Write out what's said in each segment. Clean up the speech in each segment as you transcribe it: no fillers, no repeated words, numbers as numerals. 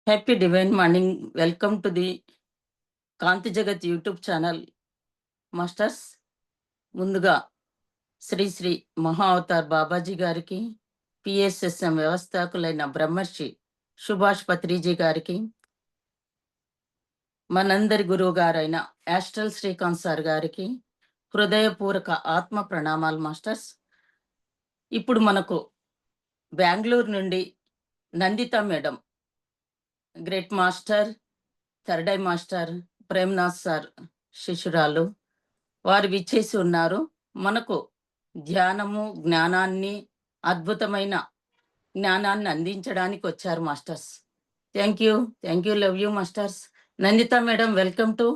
Happy divine morning. Welcome to the Kanti Jagat YouTube channel. Masters, ముందుగా శ్రీ శ్రీ మహా Avatar Babaji గారికి, PSSM వ్యవస్థాకులైన బ్రహ్మర్షి సుభాష్ పత్రిజీ గారికి, మనందరి గురువు గారైన యాస్ట్రల్ శ్రీకాంత్ సార్ గారికి హృదయపూర్వక ఆత్మ ప్రణామాలు. మాస్టర్స్, ఇప్పుడు మనకు బెంగళూరు నుండి Nanditha madam, great master, third eye master Premnath sir శిష్యురాలు, వారు విచ్చేసి ఉన్నారు. మనకు ధ్యానము, జ్ఞానాన్ని, అద్భుతమైన జ్ఞానాన్ని అందించడానికి వచ్చారు masters. Thank you, love you masters. Nanditha madam, welcome to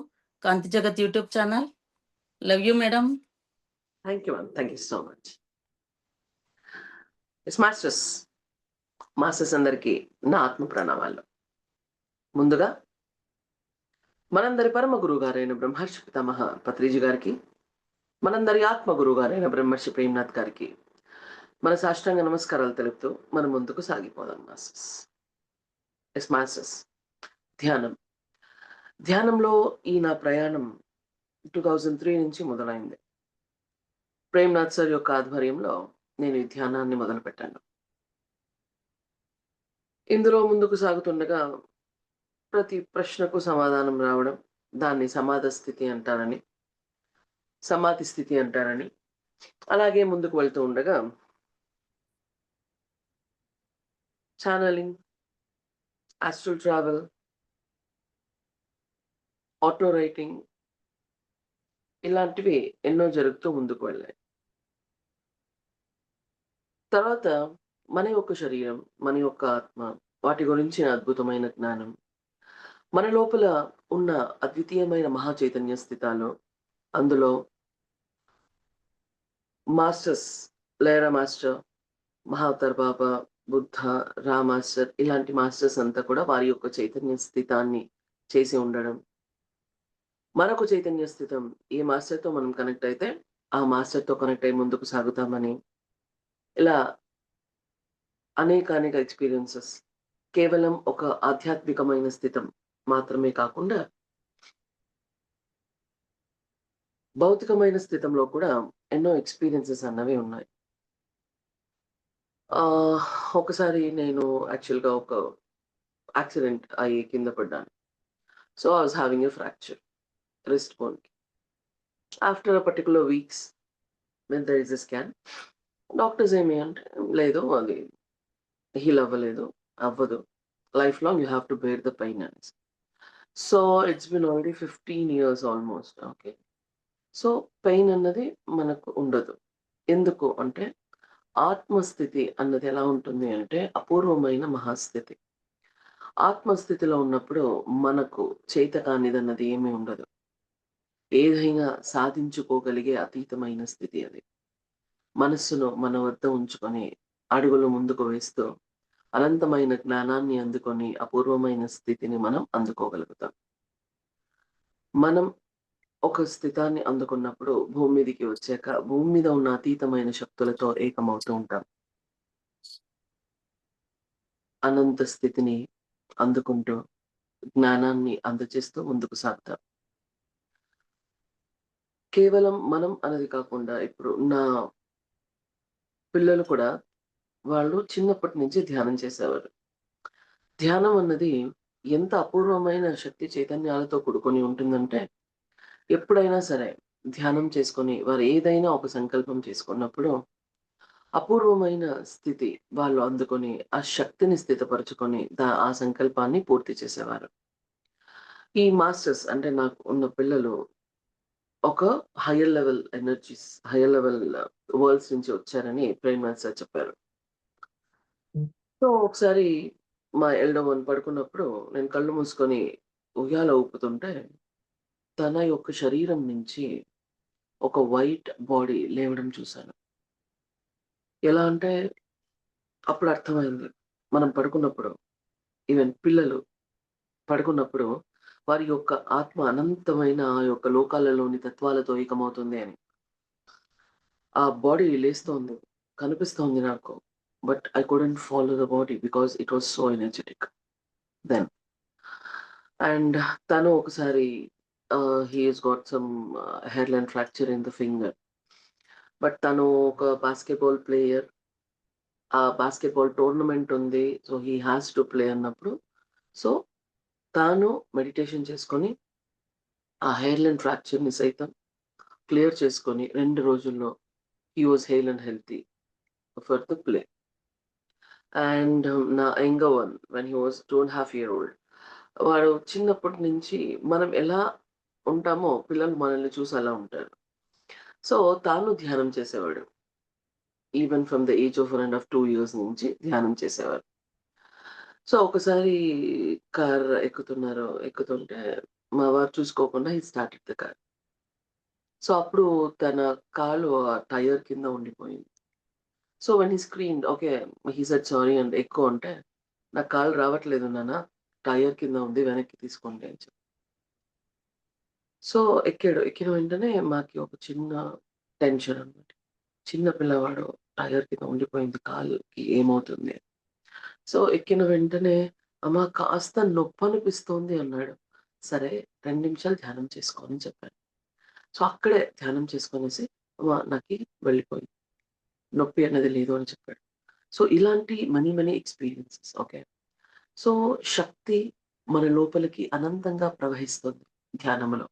Kanti Jagat YouTube channel. Love you madam. Thank you ma'am, thank you so much. Masters అందరికీ నా ఆత్మ ప్రణామాలు. ముందుగా మనందరి పరమ గురువు గారైన బ్రహ్మర్షి పితామహ పత్రిజీ గారికి, మనందరి ఆత్మ గురువు గారైన బ్రహ్మర్షి ప్రేమ్నాథ్ గారికి మన సాష్టాంగ నమస్కారాలు తెలుపుతూ మనం ముందుకు సాగిపోదాం. మాస్టర్స్, ధ్యానంలో ఈ నా ప్రయాణం 2003 నుంచి మొదలైంది. ప్రేమ్నాథ్ సార్ యొక్క ఆధ్వర్యంలో నేను ఈ ధ్యానాన్ని మొదలుపెట్టాను. ఇందులో ముందుకు సాగుతుండగా ప్రతి ప్రశ్నకు సమాధానం రావడం, దాన్ని సమాధి స్థితి అంటారని, అలాగే ముందుకు వెళ్తూ ఉండగా channelling, astral travel, auto writing ఇలాంటివి ఎన్నో జరుగుతూ ముందుకు వెళ్ళాయి. తర్వాత మన యొక్క శరీరం, మన యొక్క ఆత్మ, వాటి గురించిన అద్భుతమైన జ్ఞానం, మన లోపల ఉన్న అద్వితీయమైన మహా చైతన్య స్థితాలు, అందులో మాస్టర్స్, లేరా మాస్టర్, మహావతార్ బాబా, బుద్ధ, రా మాస్టర్, ఇలాంటి మాస్టర్స్ అంతా కూడా వారి యొక్క చైతన్య స్థితాన్ని చేసి ఉండడం, మనకు చైతన్య స్థితం ఏ మాస్టర్తో మనం కనెక్ట్ అయితే ఆ మాస్టర్తో కనెక్ట్ అయి ముందుకు సాగుతామని, ఇలా అనేక ఎక్స్పీరియన్సెస్. కేవలం ఒక ఆధ్యాత్మికమైన స్థితం మాత్రమే కాకుండా భౌతికమైన స్థితంలో కూడా ఎన్నో ఎక్స్పీరియన్సెస్ అన్నవి ఉన్నాయి. ఒకసారి నేను యాక్చువల్గా ఒక యాక్సిడెంట్ అయ్యి కింద పడ్డాను. So I was having a fracture wrist బోన్కి. After a particular weeks when there is a scan, doctors ఏమి అంటే, లేదు అది హీల్ అవ్వదు, life long you have to bear the pain అని. So it's been already 15 years almost. Okay, so pain అన్నది మనకు ఉండదు. ఎందుకు అంటే ఆత్మస్థితి అన్నది ఎలా ఉంటుంది అంటే అపూర్వమైన మహాస్థితి. ఆత్మస్థితిలో ఉన్నప్పుడు మనకు చేత కానిదన్నది ఏమీ ఉండదు. ఏదైనా సాధించుకోగలిగే అతీతమైన స్థితి అది. మనస్సును మన వద్ద ఉంచుకొని అడుగులు ముందుకు వేస్తూ అనంతమైన జ్ఞానాన్ని అందుకొని అపూర్వమైన స్థితిని మనం అందుకోగలుగుతాం. మనం ఒక స్థితాన్ని అందుకున్నప్పుడు భూమి మీదకి వచ్చాక భూమి మీద ఉన్న అతీతమైన శక్తులతో ఏకమవుతూ ఉంటాం. అనంత స్థితిని అందుకుంటూ జ్ఞానాన్ని అందజేస్తూ ముందుకు సాగుతాం. కేవలం మనం అనేది కాకుండా ఇప్పుడు నా పిల్లలు కూడా, వాళ్ళు చిన్నప్పటి నుంచి ధ్యానం చేసేవారు. ధ్యానం అన్నది ఎంత అపూర్వమైన శక్తి చైతన్యాలతో కూడుకొని ఉంటుందంటే, ఎప్పుడైనా సరే ధ్యానం చేసుకొని వారు ఏదైనా ఒక సంకల్పం చేసుకున్నప్పుడు అపూర్వమైన స్థితి వాళ్ళు అందుకొని ఆ శక్తిని స్థితపరచుకొని ఆ సంకల్పాన్ని పూర్తి చేసేవారు. ఈ మాస్టర్స్ అంటే నాకు ఉన్న పిల్లలు ఒక higher level energies, higher level world's నుంచి వచ్చారని ప్రేమ్నాథ్ సార్ చెప్పారు. సో ఒకసారి మా ఎల్డో వన్ పడుకున్నప్పుడు నేను కళ్ళు మూసుకొని ఉయ్యాల ఊపుతుంటే తన యొక్క శరీరం నుంచి ఒక వైట్ బాడీ లేవడం చూశాను. ఎలా అంటే అప్పుడు అర్థమైంది, మనం పడుకున్నప్పుడు, ఈవెన్ పిల్లలు పడుకున్నప్పుడు వారి యొక్క ఆత్మ అనంతమైన ఆ యొక్క లోకాలలోని తత్వాలతో ఏకమవుతుంది అని. ఆ బాడీ లేస్తోంది, కనిపిస్తోంది నాకు. But I couldn't follow the body because it was so energetic then. And తను ఒకసారి he has got some hairline fracture in the finger. But తను ఒక బాస్కెట్‌బాల్ ప్లేయర్. ఆ బాస్కెట్‌బాల్ టోర్నమెంట్ ఉంది. So, he has to play అన్నప్పుడు, so, తాను meditation చేసుకొని, ఆ హెయిర్‌లైన్ ఫ్రాక్చర్‌ని సైతం క్లియర్ చేసుకొని 2 రోజుల్లో he was hale and healthy for the play. And నా younger one when he was 2 ½ year old. వాడు చిన్నప్పటి నుంచి మనం ఎలా ఉంటామో పిల్లలు మనల్ని చూసి అలా ఉంటారు. సో, తాను ధ్యానం చేసేవాడు. Even from the age of 1 ½ 2 years నుంచి ధ్యానం చేసేవారు. సో, ఒకసారి ఎక్కుతుంటే మా వారు చూసుకోకుండా he started the car. So, అప్పుడు తన కాలు ఆ టైర్ కింద ఉండిపోయింది. So, when he screamed okay. He said sorry and ఎక్కు అంటే, "నా కాలు రావట్లేదు నాన్న. టైర్ కింద ఉంది. వెనక్కి తీసుకోండి" అని చెప్పి. సో, ఎక్కాడు. ఎక్కిన వెంటనే మాకి ఒక చిన్న టెన్షన్ అన్నమాట. చిన్న పిల్లవాడు టైర్ కింద ఉండిపోయింది. కాలుకి ఏమవుతుంది? సో, ఎక్కిన వెంటనే అమ్మ కాస్త నొప్పనిపిస్తోంది అన్నాడు. సరే 2 నిమిషాలు ధ్యానం చేసుకో అని చెప్పాను. సో, అక్కడే ధ్యానం చేసుకొనేసి అమ్మ నాకి వెళ్ళిపోయింది. నొప్పి అనేది లేదు అని చెప్పాడు. సో, ఇలాంటి మెనీ ఎక్స్‌పీరియన్సెస్ ఓకే. సో, శక్తి మన లోపలికి అనంతంగా ప్రవహిస్తుంది ధ్యానంలో.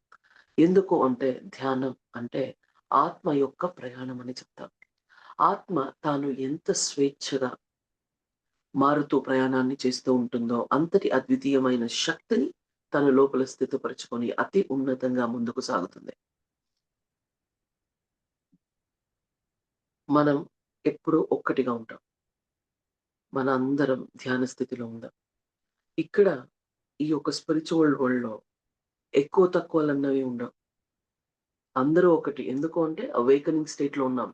ఎందుకు అంటే ధ్యానం అంటే ఆత్మ యొక్క ప్రయాణం అని చెప్తాం. ఆత్మ తాను ఎంత స్వేచ్ఛగా మారుతూ ప్రయాణాన్ని చేస్తూ ఉంటుందో, అంతటి అద్వితీయమైన శక్తిని తన లోపల స్థితపరచుకొని అతి ఉన్నతంగా ముందుకు సాగుతుంది. మనం ఎప్పుడూ ఒక్కటిగా ఉంటాం. మనందరం ధ్యాన స్థితిలో ఉందాం. ఇక్కడ ఈ యొక్క స్పిరిచువల్ వరల్డ్‌లో ఎక్కువ తక్కువలన్నవి ఉండవు. అందరూ ఒకటి. ఎందుకు అంటే అవేకెనింగ్ స్టేట్‌లో ఉన్నాం.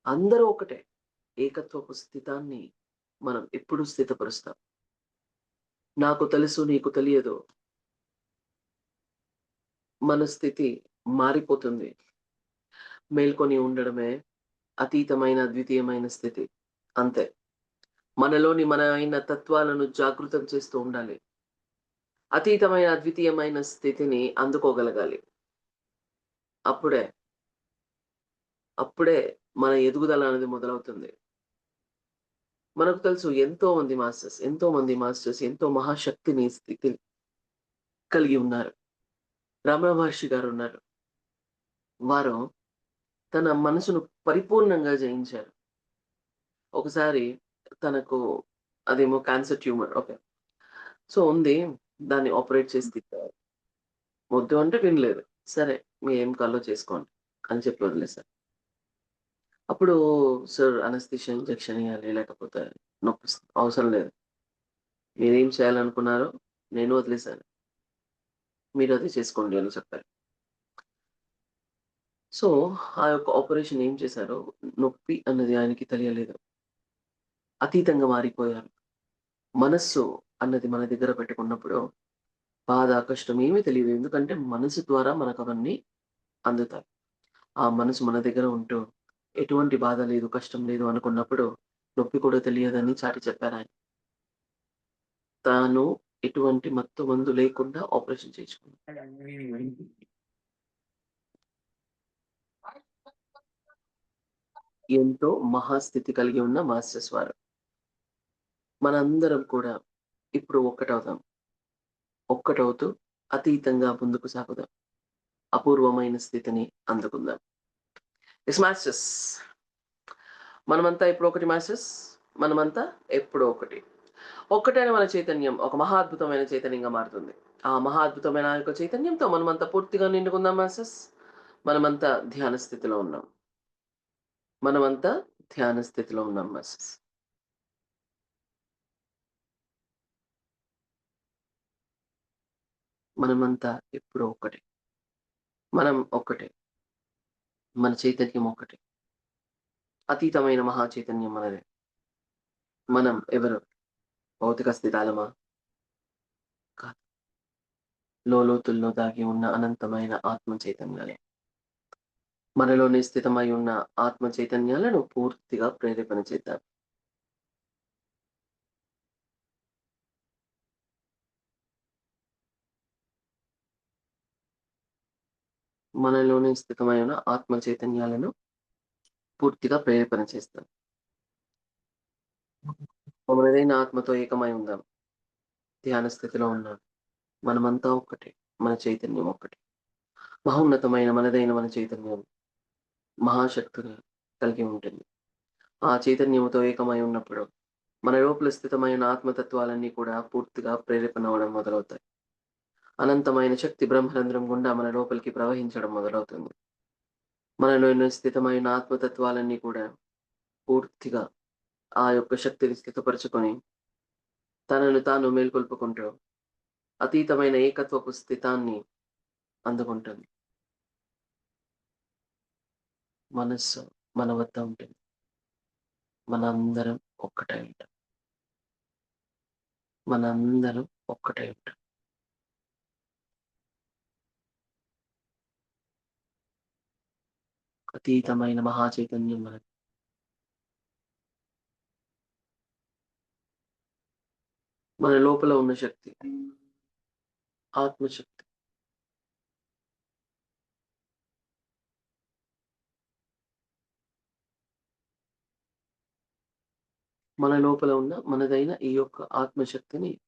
అందరూ ఒకటే. ఏకత్వపు స్థితాన్ని మనం ఎప్పుడు స్థితపరుస్తాం. నాకు తెలుసు నీకు తెలియదు. మన స్థితి మారిపోతుంది. మేల్కొని ఉండడమే అతీతమైన, అద్వితీయమైన స్థితి. అంతే. మనలోని మనమైన తత్వాలను జాగృతం చేస్తూ ఉండాలి. అతీతమైన, అద్వితీయమైన స్థితిని అందుకోగలగాలి. అప్పుడే, అప్పుడే మన ఎదుగుదల అనేది మొదలవుతుంది. మనకు తెలుసు ఎంతో మంది మాస్టర్స్ ఎంతో మహాశక్తిని, స్థితిని కలిగి ఉన్నారు. రమణ మహర్షి గారున్నారు. వారు తన మనసును పరిపూర్ణంగా జయించారు. ఒకసారి తనకు అదేమో క్యాన్సర్ ట్యూమర్ ఓకే. సో, ఉంది. దాన్ని ఆపరేట్ చేసి తీశారు. వద్దు అంటే వినలేదు. సరే మీ ఏం కావాలో చేసుకోండి అని చెప్పి వదిలేసారు. అప్పుడు సార్ అనస్థీషియా ఇంజెక్షన్ ఇయ్యాలి లేకపోతే నొప్పిస్తుంది. అవసరం లేదు. మీరేం చేయాలనుకున్నారో నేను వదిలేసాను. మీరు అదే చేసుకోండి అని చెప్పారు. సో, ఆ యొక్క ఆపరేషన్ ఏం చేశారో నొప్పి అన్నది ఆయనకి తెలియలేదు. అతీతంగా మారిపోయారు. మనస్సు అన్నది మన దగ్గర పెట్టుకున్నప్పుడు బాధ, కష్టం ఏమీ తెలీదు. ఎందుకంటే మనసు ద్వారా మనకవన్నీ అందుతాయి. ఆ మనసు మన దగ్గర ఉంటూ ఎటువంటి బాధ లేదు, కష్టం లేదు అనుకున్నప్పుడు నొప్పి కూడా తెలియదని చాటి చెప్పారాయన. తాను ఎటువంటి మత్తు మందు లేకుండా ఆపరేషన్ చేయించుకున్నారు. ఎంతో మహాస్థితి కలిగి ఉన్న మాస్టర్స్ వారు. మనందరం కూడా ఇప్పుడు ఒక్కటవుదాం. ఒక్కటవుతూ అతీతంగా ముందుకు సాగుదాం. అపూర్వమైన స్థితిని అందుకుందాం. Yes masters. మనమంతా ఇప్పుడు ఒకటి మాస్టర్స్. మనమంతా ఎప్పుడో ఒకటి. ఒక్కటైన మన చైతన్యం ఒక మహా అద్భుతమైన చైతన్యంగా మారుతుంది. ఆ మహా అద్భుతమైన ఆ యొక్క చైతన్యంతో మనమంతా పూర్తిగా నిండుకుందాం మాస్టర్స్. మనమంతా ధ్యాన స్థితిలో ఉన్నాం. మనమంతా ధ్యాన స్థితిలో ఉన్నాం మాస్టర్స్. మనమంతా ఎప్పుడో ఒక్కటే. మనం ఒక్కటే. మన చైతన్యం ఒక్కటే. అతీతమైన మహా చైతన్యం మనదే. మనం ఎవరు? భౌతిక స్థితాలమా? కాదు. లోతుల్లో దాగి ఉన్న అనంతమైన ఆత్మ చైతన్యాలు. మనలోనే స్థితమై ఉన్న ఆత్మ చైతన్యాలను పూర్తిగా ప్రేరేపణ చేద్దాం. మనలోనే స్థితమై ఉన్న ఆత్మ చైతన్యాలను పూర్తిగా ప్రేరేపణ చేస్తాం. మనదైన ఆత్మతో ఏకమై ఉందాం. ధ్యాన స్థితిలో ఉన్నాం. మనమంతా ఒక్కటే. మన చైతన్యం ఒక్కటే. మహోన్నతమైన మన చైతన్యం మహాశక్తిని కలిగి ఉంటుంది. ఆ చైతన్యముతో ఏకమై ఉన్నప్పుడు మన లోపల స్థితమైన ఆత్మతత్వాలన్నీ కూడా పూర్తిగా ప్రేరేపణ అవ్వడం మొదలవుతాయి. అనంతమైన శక్తి బ్రహ్మరంధ్రం గుండా మన లోపలికి ప్రవహించడం మొదలవుతుంది. మనలోని స్థితమైన ఆత్మతత్వాలన్నీ కూడా పూర్తిగా ఆ యొక్క శక్తిని స్థితపరచుకొని తనను తాను మేల్కొల్పుకుంటూ అతీతమైన ఏకత్వపు స్థితాన్ని అందుకుంటుంది. మనస్సు మన వద్ద ఉంటుంది. మనందరం ఒక్కటై ఉంటాం. మనందరం ఒక్కటై ఉంటాం. అతీతమైన మహా చైతన్యం మనది. మన లోపల ఉన్న శక్తి ఆత్మశక్తి. మన లోపల ఉన్న మనదైన ఈ యొక్క ఆత్మశక్తిని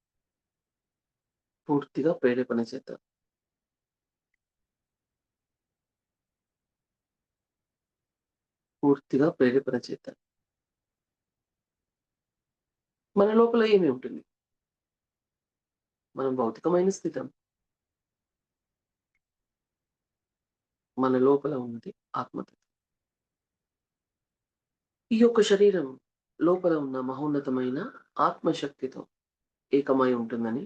పూర్తిగా ప్రేరేపణ చేద్దాం. పూర్తిగా ప్రేరేపణ చేద్దాం. మన లోపల ఏమి ఉంటుంది? మనం భౌతికమైన స్థితం. మన లోపల ఉన్నది ఆత్మతత్వం. ఈ యొక్క శరీరం లోపల ఉన్న మహోన్నతమైన ఆత్మశక్తితో ఏకమై ఉంటుందని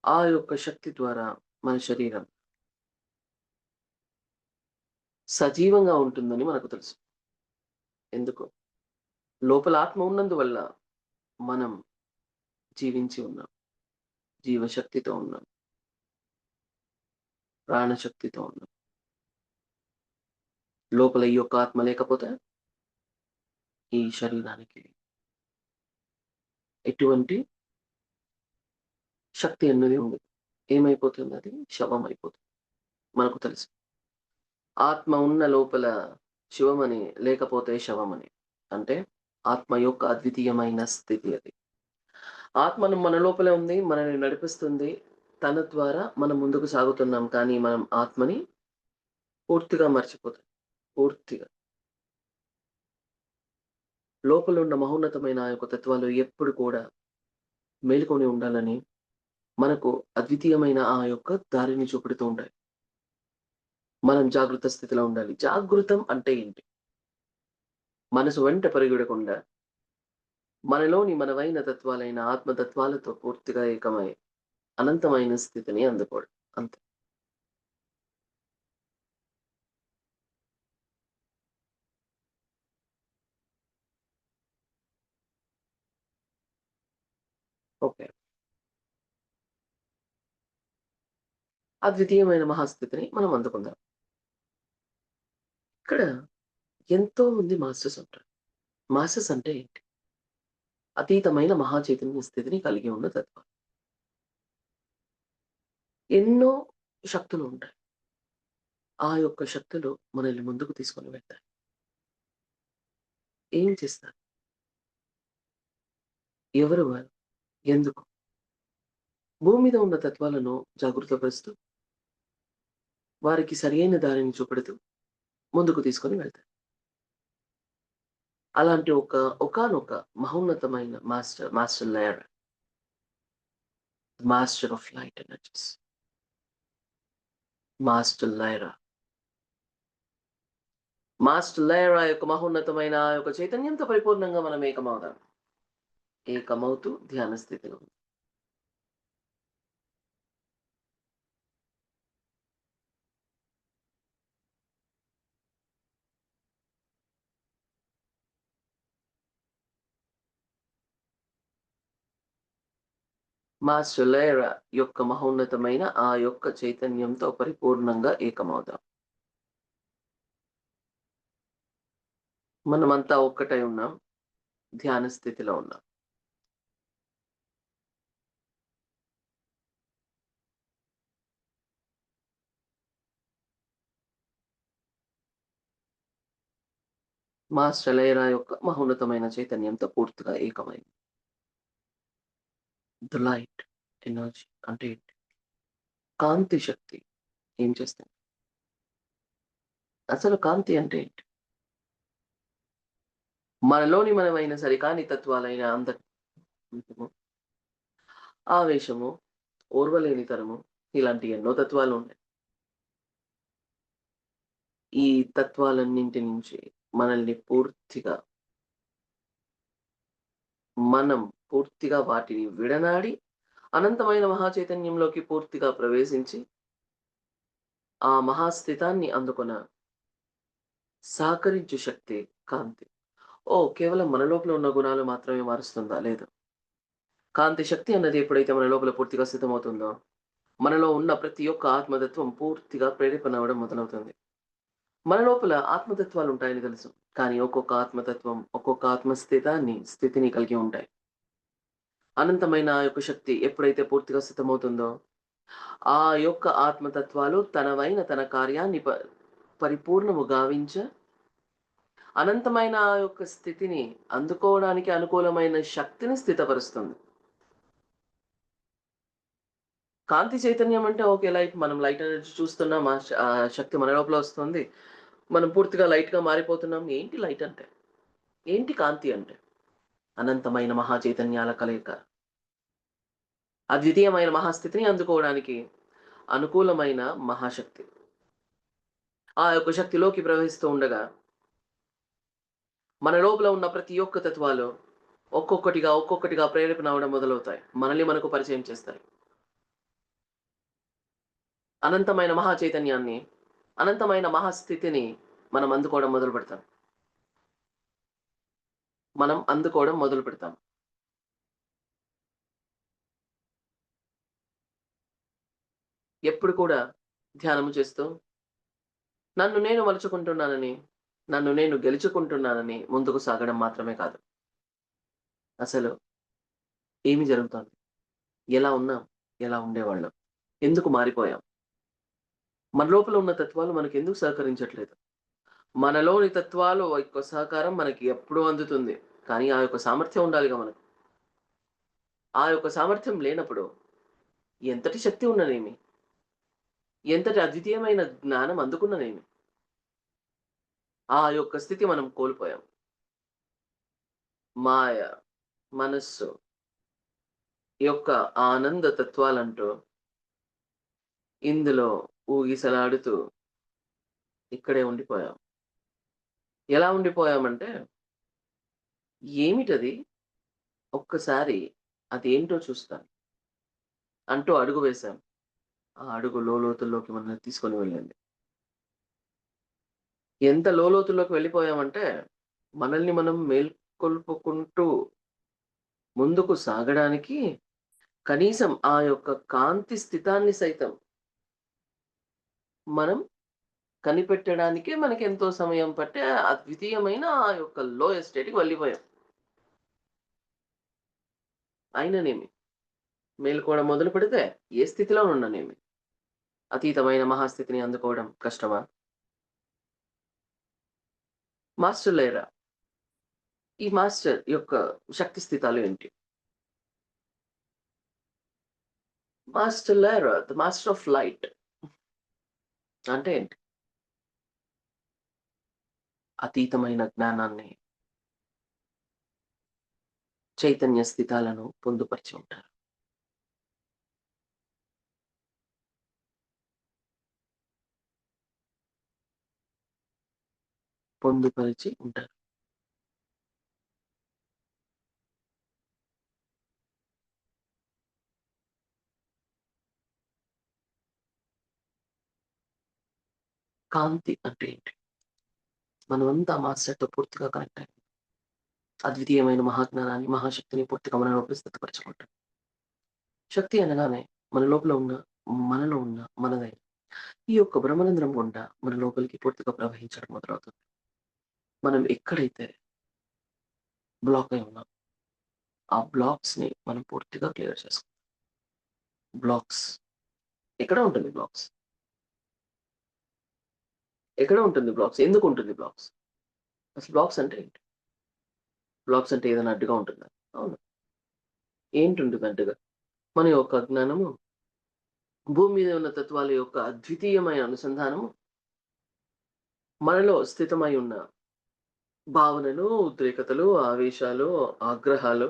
ఆ యొక్క శక్తి ద్వారా మన శరీరం సజీవంగా ఉంటుందని మనకు తెలుసు. ఎందుకు? లోపల ఆత్మ ఉన్నందువల్ల మనం జీవించి ఉన్నాం. జీవశక్తితో ఉన్నాం. ప్రాణశక్తితో ఉన్నాం. లోపల ఈ యొక్క ఆత్మ లేకపోతే ఈ శరీరానికి ఎటువంటి శక్తి అన్నది ఉండదు. ఏమైపోతుంది? అది శవం అయిపోతుంది. మనకు తెలుసు. ఆత్మ ఉన్న లోపల శివమని, లేకపోతే శవమని. అంటే ఆత్మ యొక్క అద్వితీయమైన స్థితి అది. ఆత్మను మన లోపలే ఉంది. మనల్ని నడిపిస్తుంది. తన ద్వారా మనం ముందుకు సాగుతున్నాం. కానీ మనం ఆత్మని పూర్తిగా మర్చిపోతాం. పూర్తిగా. లోపలున్న మహోన్నతమైన ఆ యొక్క తత్వాలు ఎప్పుడు కూడా మేలుకొని ఉండాలని మనకు అద్వితీయమైన ఆ యొక్క దారిని చూపెడుతూ ఉంటాయి. మనం జాగృత స్థితిలో ఉండాలి. జాగృతం అంటే ఏంటి? మనసు వెంట పరిగెడకుండా మనలోని మనవైన తత్వాలైన ఆత్మతత్వాలతో పూర్తిగా ఏకమై అనంతమైన స్థితిని అందుకోవడం. అంతే. ఓకే. అద్వితీయమైన మహాస్థితిని మనం అందుకుందాం. ఇక్కడ ఎంతో మంది మాస్టర్స్ ఉంటారు. మాస్టర్స్ అంటే ఏంటి? అతీతమైన మహా చైతన్య స్థితిని కలిగి ఉన్న తత్వం. ఎన్నో శక్తులు ఉంటాయి. ఆ యొక్క శక్తులు మనల్ని ముందుకు తీసుకొని వెళ్తాయి. ఏం చేస్తారు? ఎవరు వారు? ఎందుకు? భూమి మీద ఉన్న తత్వాలను జాగృతపరుస్తూ, వారికి సరియైన దారిని చూపెడుతూ ముందుకు తీసుకొని వెళ్తారు. అలాంటి ఒకానొక మహోన్నతమైన master Lyra, master of light energies, master Lyra. Master Lyra యొక్క మహోన్నతమైన ఆ యొక్క చైతన్యంతో పరిపూర్ణంగా మనం ఏకమవుదాం. ఏకమవుతూ ధ్యాన స్థితిలో మాస్టర్ లయరా యొక్క మహోన్నతమైన ఆ యొక్క చైతన్యంతో పరిపూర్ణంగా ఏకమవుదాం. మనమంతా ఒక్కటై ఉన్నాం. ధ్యాన స్థితిలో ఉన్నాం. మాస్టర్ లైరా యొక్క మహోన్నతమైన చైతన్యంతో పూర్తిగా ఏకమైంది. ద లైట్ ఎనర్జీ అంటే ఏంటి? కాంతి శక్తి ఏం చేస్తుంది? అసలు కాంతి అంటే ఏంటి? మనలోని మనమైన సరికాని తత్వాలైన అంధత్వము, ఆవేశము, ఓర్వలేనితనము ఇలాంటి ఎన్నో తత్వాలు ఉన్నాయి. ఈ తత్వాలన్నింటి నుంచి మనల్ని మనం పూర్తిగా వాటిని విడనాడి అనంతమైన మహాచైతన్యంలోకి పూర్తిగా ప్రవేశించి ఆ మహాస్థితాన్ని అందుకొన సహకరించు శక్తి కాంతి. కేవలం మన లోపల ఉన్న గుణాలు మాత్రమే మారుస్తుందా? లేదు. కాంతి శక్తి అన్నది ఎప్పుడైతే మన లోపల పూర్తిగా స్థితమవుతుందో, మనలో ఉన్న ప్రతి ఒక్క ఆత్మతత్వం పూర్తిగా ప్రేరేపణ అవ్వడం మొదలవుతుంది. మన లోపల ఆత్మతత్వాలుంటాయని తెలుసు. కానీ ఒక్కొక్క ఆత్మతత్వం, ఒక్కొక్క స్థితిని కలిగి ఉంటాయి. అనంతమైన ఆ యొక్క శక్తి ఎప్పుడైతే పూర్తిగా స్థితమవుతుందో, ఆ యొక్క ఆత్మతత్వాలు తన కార్యాన్ని పరిపూర్ణము గావించ, అనంతమైన ఆ యొక్క స్థితిని అందుకోవడానికి అనుకూలమైన శక్తిని స్థితపరుస్తుంది. కాంతి చైతన్యం అంటే ఓకే. మనం లైట్ ఎనర్జీ చూస్తున్నాం. ఆ శక్తి మన లోపల వస్తుంది. మనం పూర్తిగా లైట్‌గా మారిపోతున్నాం. ఏంటి లైట్ అంటే? ఏంటి కాంతి అంటే? అనంతమైన మహా చైతన్యాల కలయిక. అద్వితీయమైన మహాస్థితిని అందుకోవడానికి అనుకూలమైన మహాశక్తి. ఆ యొక్క శక్తిలోకి ప్రవహిస్తూ ఉండగా, మన లోపల ఉన్న ప్రతి ఒక్క తత్వాలు ఒక్కొక్కటిగా ప్రేరేపణ అవ్వడం మొదలవుతాయి. మనల్ని మనకు పరిచయం చేస్తాయి. అనంతమైన మహా చైతన్యాన్ని, అనంతమైన మహాస్థితిని మనం అందుకోవడం మొదలుపెడతాం. మనం అందుకోవడం మొదలుపెడతాం. ఎప్పుడు కూడా ధ్యానము చేస్తూ, నన్ను నేను మలుచుకుంటున్నానని, నన్ను నేను గెలుచుకుంటున్నానని ముందుకు సాగడం మాత్రమే కాదు. అసలు ఏమి జరుగుతోంది? ఎలా ఉన్నాం? ఎలా ఉండేవాళ్ళం? ఎందుకు మారిపోయాం? మన లోపల ఉన్న తత్వాలు మనకెందుకు సహకరించట్లేదు? మనలోని తత్వాలు యొక్క సహకారం మనకి ఎప్పుడూ అందుతుంది. కానీ ఆ యొక్క సామర్థ్యం ఉండాలిగా మనకు. ఆ యొక్క సామర్థ్యం లేనప్పుడు ఎంతటి శక్తి ఉన్ననేమి? ఎంతటి అద్వితీయమైన జ్ఞానం అందుకున్ననేమి? ఆ యొక్క స్థితి మనం కోల్పోయాం. మాయ, మనస్సు యొక్క ఆనంద తత్వాలంటూ ఇందులో ఊగిసలాడుతూ ఇక్కడే ఉండిపోయాం. ఎలా ఉండిపోయామంటే, ఏమిటది? ఒక్కసారి అదేంటో చూస్తాను అంటూ అడుగు వేశాం. ఆ అడుగు లోలోతుల్లోకి మనల్ని తీసుకొని వెళ్ళింది. ఎంత లోలోతుల్లోకి వెళ్ళిపోయామంటే, మనల్ని మనం మేల్కొల్పుకుంటూ ముందుకు సాగడానికి కనీసం ఆ యొక్క కాంతి స్థితాన్ని సైతం మనం కనిపెట్టడానికే మనకెంతో సమయం పట్టే అద్వితీయమైన ఆ యొక్క లోయర్ స్టేట్‌కి వెళ్ళిపోయాం. అయిననేమి మేలుకోవడం మొదలుపెడితే ఏ స్థితిలోనున్ననేమి అతీతమైన మహాస్థితిని అందుకోవడం కష్టమా? మాస్టర్ లేరా? ఈ మాస్టర్ యొక్క శక్తి స్థితాలు ఏంటి? మాస్టర్ లేరా ద మాస్టర్ ఆఫ్ లైట్ అంటే ఏంటి? అతీతమైన జ్ఞానాన్ని, చైతన్య స్థితాలను పొందుపరిచి ఉంటారు. పొందుపరిచి ఉంటారు. కాంతి అంటే ఏంటి? మనమంతా మాస్టర్‌తో పూర్తిగా కనెక్ట్ అయ్యాం. అద్వితీయమైన మహాజ్ఞానాన్ని, మహాశక్తిని పూర్తిగా మన లోపల స్థితపరచుకుంటాం. శక్తి అనగానే మనలో ఉన్న మనదైన ఈ యొక్క బ్రహ్మరంధ్రం గుండా మన లోపలికి పూర్తిగా ప్రవహించడం మొదలవుతుంది. మనం ఎక్కడైతే బ్లాక్ అయి ఉన్నాం, ఆ బ్లాక్స్‌ని మనం పూర్తిగా క్లియర్ చేసుకోవాలి. బ్లాక్స్ ఎక్కడ ఉంటుంది బ్లాక్స్? ఎక్కడ ఉంటుంది బ్లాక్స్? ఎందుకుంటుంది బ్లాక్స్? అసలు బ్లాక్స్ అంటే ఏంటి? బ్లాక్స్ అంటే ఏదైనా అడ్డుగా ఉంటుందా? అవును. ఏంటుంటుంది అడ్డుగా? మన యొక్క అజ్ఞానము, భూమి మీద ఉన్న తత్వాల యొక్క అద్వితీయమైన అనుసంధానము, మనలో స్థితమై ఉన్న భావనలు, ఉద్రేకతలు, ఆవేశాలు, ఆగ్రహాలు,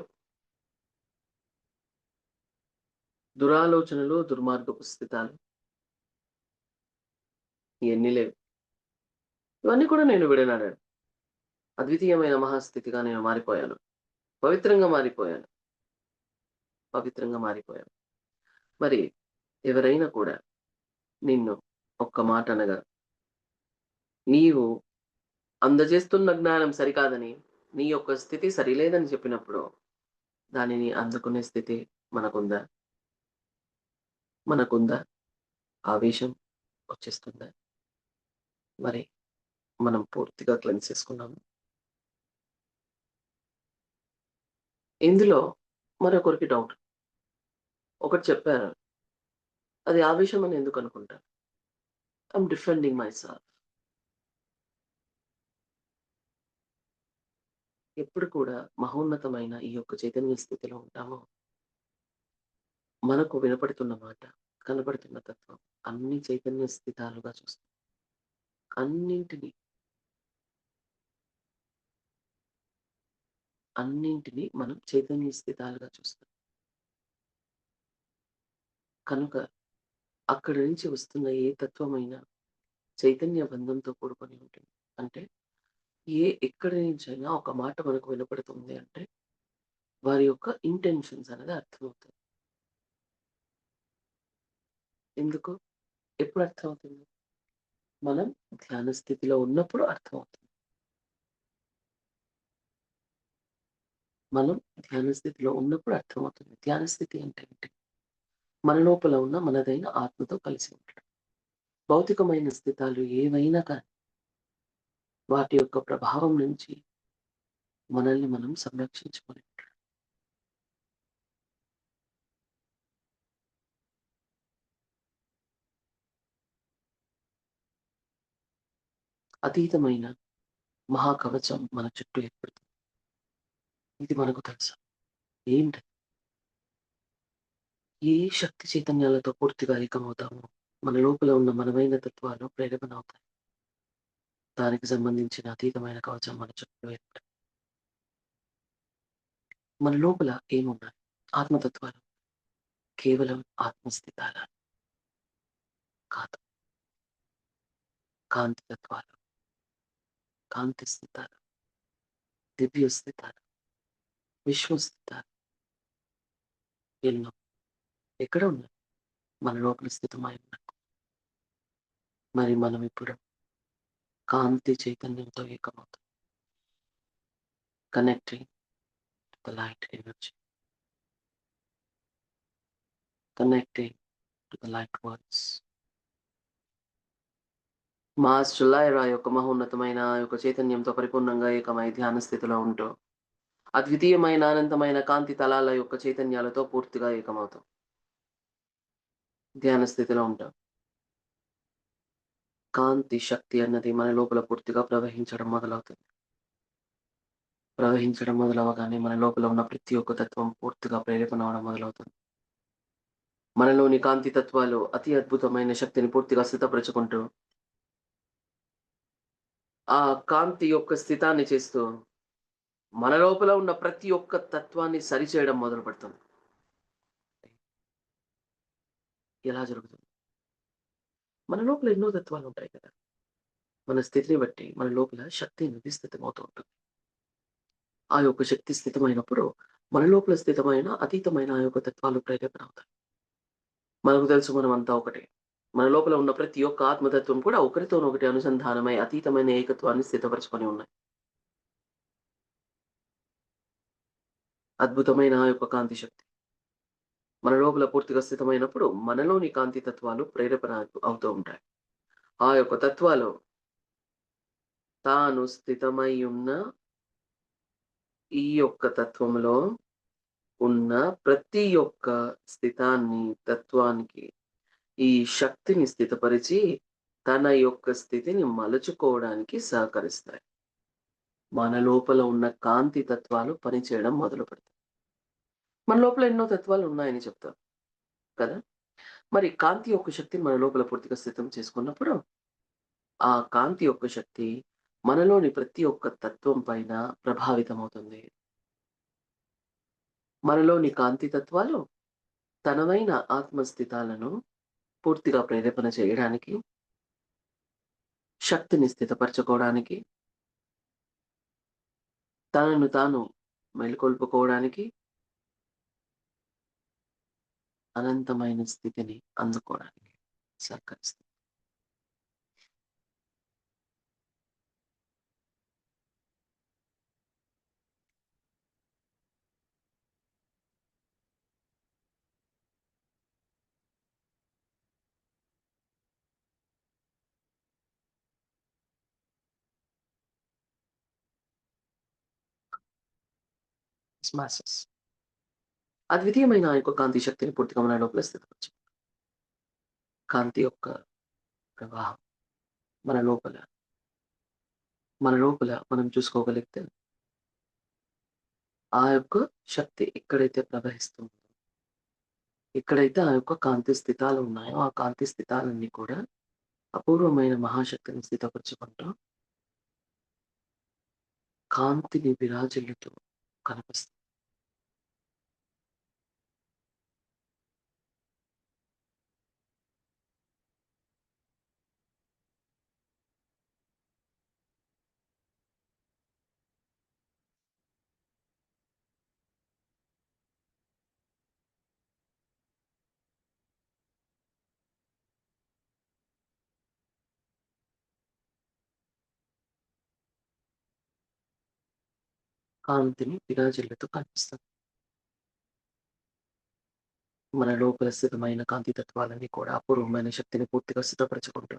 దురాలోచనలు, దుర్మార్గపు స్థితాలు ఇయన్నీ లేవు. ఇవన్నీ కూడా నేను విడనాడాను. అద్వితీయమైన మహాస్థితిగా నేను మారిపోయాను. పవిత్రంగా మారిపోయాను. పవిత్రంగా మారిపోయాను. మరి ఎవరైనా కూడా నిన్ను ఒక్క మాట అనగా, నీవు అందజేస్తున్న జ్ఞానం సరికాదని, నీ యొక్క స్థితి సరిలేదని చెప్పినప్పుడు, దానిని అందుకునే స్థితి మనకుందా? మనకుందా? ఆవేశం వచ్చేస్తుందా? మరి మనం పూర్తిగా క్లెన్స్ చేసుకున్నాము. ఇందులో మరొకరికి డౌట్. ఒకటి చెప్పారు. అది ఆవేశం అని ఎందుకు అనుకుంటారు? I'm defending myself. ఎప్పుడు కూడా మహోన్నతమైన ఈ యొక్క చైతన్య స్థితిలో ఉంటామో, మనకు వినపడుతున్న మాట, కనపడుతున్న తత్వం అన్ని చైతన్య స్థితాలుగా చూస్తాం. అన్నింటిని, అన్నింటిని మనం చైతన్య స్థితాలుగా చూస్తాం. కనుక అక్కడి నుంచి వస్తున్న ఏ తత్వమైనా చైతన్య బంధంతో కూడుకొని ఉంటుంది. అంటే ఎక్కడి నుంచైనా ఒక మాట మనకు వినపడుతుంది అంటే, వారి యొక్క ఇంటెన్షన్స్ అనేది అర్థమవుతుంది. ఎందుకు? ఎప్పుడు అర్థమవుతుంది? మనం ధ్యాన స్థితిలో ఉన్నప్పుడు అర్థమవుతుంది. మనం ధ్యాన స్థితిలో ఉన్నప్పుడు అర్థమవుతుంది. ధ్యాన స్థితి అంటే ఏంటి? మన లోపల ఉన్న మనదైన ఆత్మతో కలిసి ఉండడం. భౌతికమైన స్థితాలు ఏవైనా కానీ, వాటి యొక్క ప్రభావం నుంచి మనల్ని మనం సంరక్షించుకొని ఉండడం. అతీతమైన మహాకవచం మన చుట్టూ ఏర్పడుతుంది. ఇది మనకు తెలుసా? ఏంటది? ఏ శక్తి చైతన్యాలతో పూర్తిగా ఏకమవుతామో, మన లోపల ఉన్న మనమైన తత్వాలు ప్రేరేపణ అవుతాయి. దానికి సంబంధించిన అతీతమైన కవచం మన చుట్టూ ఏర్పడుతుంది. మన లోపల ఏమున్నాయి? ఆత్మతత్వాలు. కేవలం ఆత్మస్థితాల కాదు. కాంతి తత్వాలు, కాంతి స్థితాలు, దివ్య స్థితాలు, విశ్వస్థితాలు ఎన్నో. ఎక్కడ ఉన్నాయి? మన లోపల స్థితమై ఉన్నాయి. మరి మనం ఇప్పుడు కాంతి చైతన్యంతో ఏకమవుతాం. Connecting the light energy. Connecting to the light words. Master Lyra యొక్క మహోన్నతమైన యొక్క చైతన్యంతో పరిపూర్ణంగా ఏకమై ధ్యాన స్థితిలో ఉంటూ, అద్వితీయమైన అనంతమైన కాంతి తలాల యొక్క చైతన్యాలతో పూర్తిగా ఏకమవుతాం. ధ్యాన స్థితిలో ఉంటాం. కాంతి శక్తి అన్నది మన లోపల పూర్తిగా ప్రవహించడం మొదలవుతుంది. ప్రవహించడం మొదలవగానే మన లోపల ఉన్న ప్రతి ఒక్క తత్వం పూర్తిగా ప్రేరేపణ అవ్వడం మొదలవుతుంది. మనలోని కాంతి తత్వాలు అతి అద్భుతమైన శక్తిని పూర్తిగా స్థితపరచుకుంటూ, ఆ కాంతి యొక్క స్థితాన్ని చేస్తూ, మన లోపల ఉన్న ప్రతి ఒక్క తత్వాన్ని సరిచేయడం మొదలుపెడుతుంది. ఎలా జరుగుతుంది? మన లోపల ఎన్నో తత్వాలుంటాయి కదా! మన స్థితిని బట్టి మన లోపల శక్తి అనేది స్థితమవుతూ ఉంటుంది. ఆ యొక్క శక్తి స్థితమైనప్పుడు, మన లోపల స్థితమైన అతీతమైన ఆ యొక్క తత్వాలు ప్రేరేపణ అవుతాయి. మనకు తెలుసు మనమంతా ఒకటే. మన లోపల ఉన్న ప్రతి ఒక్క ఆత్మతత్వం కూడా ఒకరితోనొకటి అనుసంధానమై అతీతమైన ఏకత్వాన్ని స్థితపరచుకొని ఉన్నాయి. అద్భుతమైన ఆ యొక్క కాంతి శక్తి. మన లోపల పూర్తిగా స్థితమైనప్పుడు మనలోని కాంతి తత్వాలు ప్రేరేపణ అవుతూ ఉంటాయి. ఆ యొక్క తత్వాలు తాను స్థితమై ఉన్న ఈ యొక్క తత్వంలో ఉన్న ప్రతి ఒక్క స్థితాన్ని, తత్వానికి ఈ శక్తిని స్థితపరిచి తన యొక్క స్థితిని మలుచుకోవడానికి సహకరిస్తాయి. మన లోపల ఉన్న కాంతి తత్వాలు పనిచేయడం మొదలుపెడతాయి. మన లోపల ఎన్నో తత్వాలు ఉన్నాయని చెప్తారు కదా! మరి కాంతి యొక్క శక్తిని మన లోపల పూర్తిగా స్థితం చేసుకున్నప్పుడు, ఆ కాంతి యొక్క శక్తి మనలోని ప్రతి ఒక్క తత్వం పైన ప్రభావితమవుతుంది. మనలోని కాంతి తత్వాలు తనవైన ఆత్మస్థితాలను పూర్తిగా ప్రేరేపణ చేయడానికి, శక్తిని స్థితపరచుకోవడానికి, తనను తాను మేల్కొల్పుకోవడానికి, అనంతమైన స్థితిని అందుకోవడానికి సహకరిస్తుంది. మాసెస్. అద్వితీయమైన ఆ యొక్క కాంతి శక్తిని పూర్తిగా మన లోపల స్థితపరచు. కాంతి యొక్క ప్రవాహం మన లోపల, మన లోపల మనం చూసుకోగలిగితే, ఆ యొక్క శక్తి ఎక్కడైతే ప్రవహిస్తుందో, ఎక్కడైతే ఆ యొక్క కాంతి స్థితాలు ఉన్నాయో, ఆ కాంతి స్థితాలన్నీ కూడా అపూర్వమైన మహాశక్తిని స్థితపరచుకుంటూ, కాంతిని విరాజిల్లుతూ కనిపిస్తుంది. కాంతిని విరాజిల్లుతూ కనిపిస్తుంది. మన లోపల స్థితమైన కాంతి తత్వాలన్నీ కూడా అపూర్వమైన శక్తిని పూర్తిగా స్థితపరచుకుంటూ,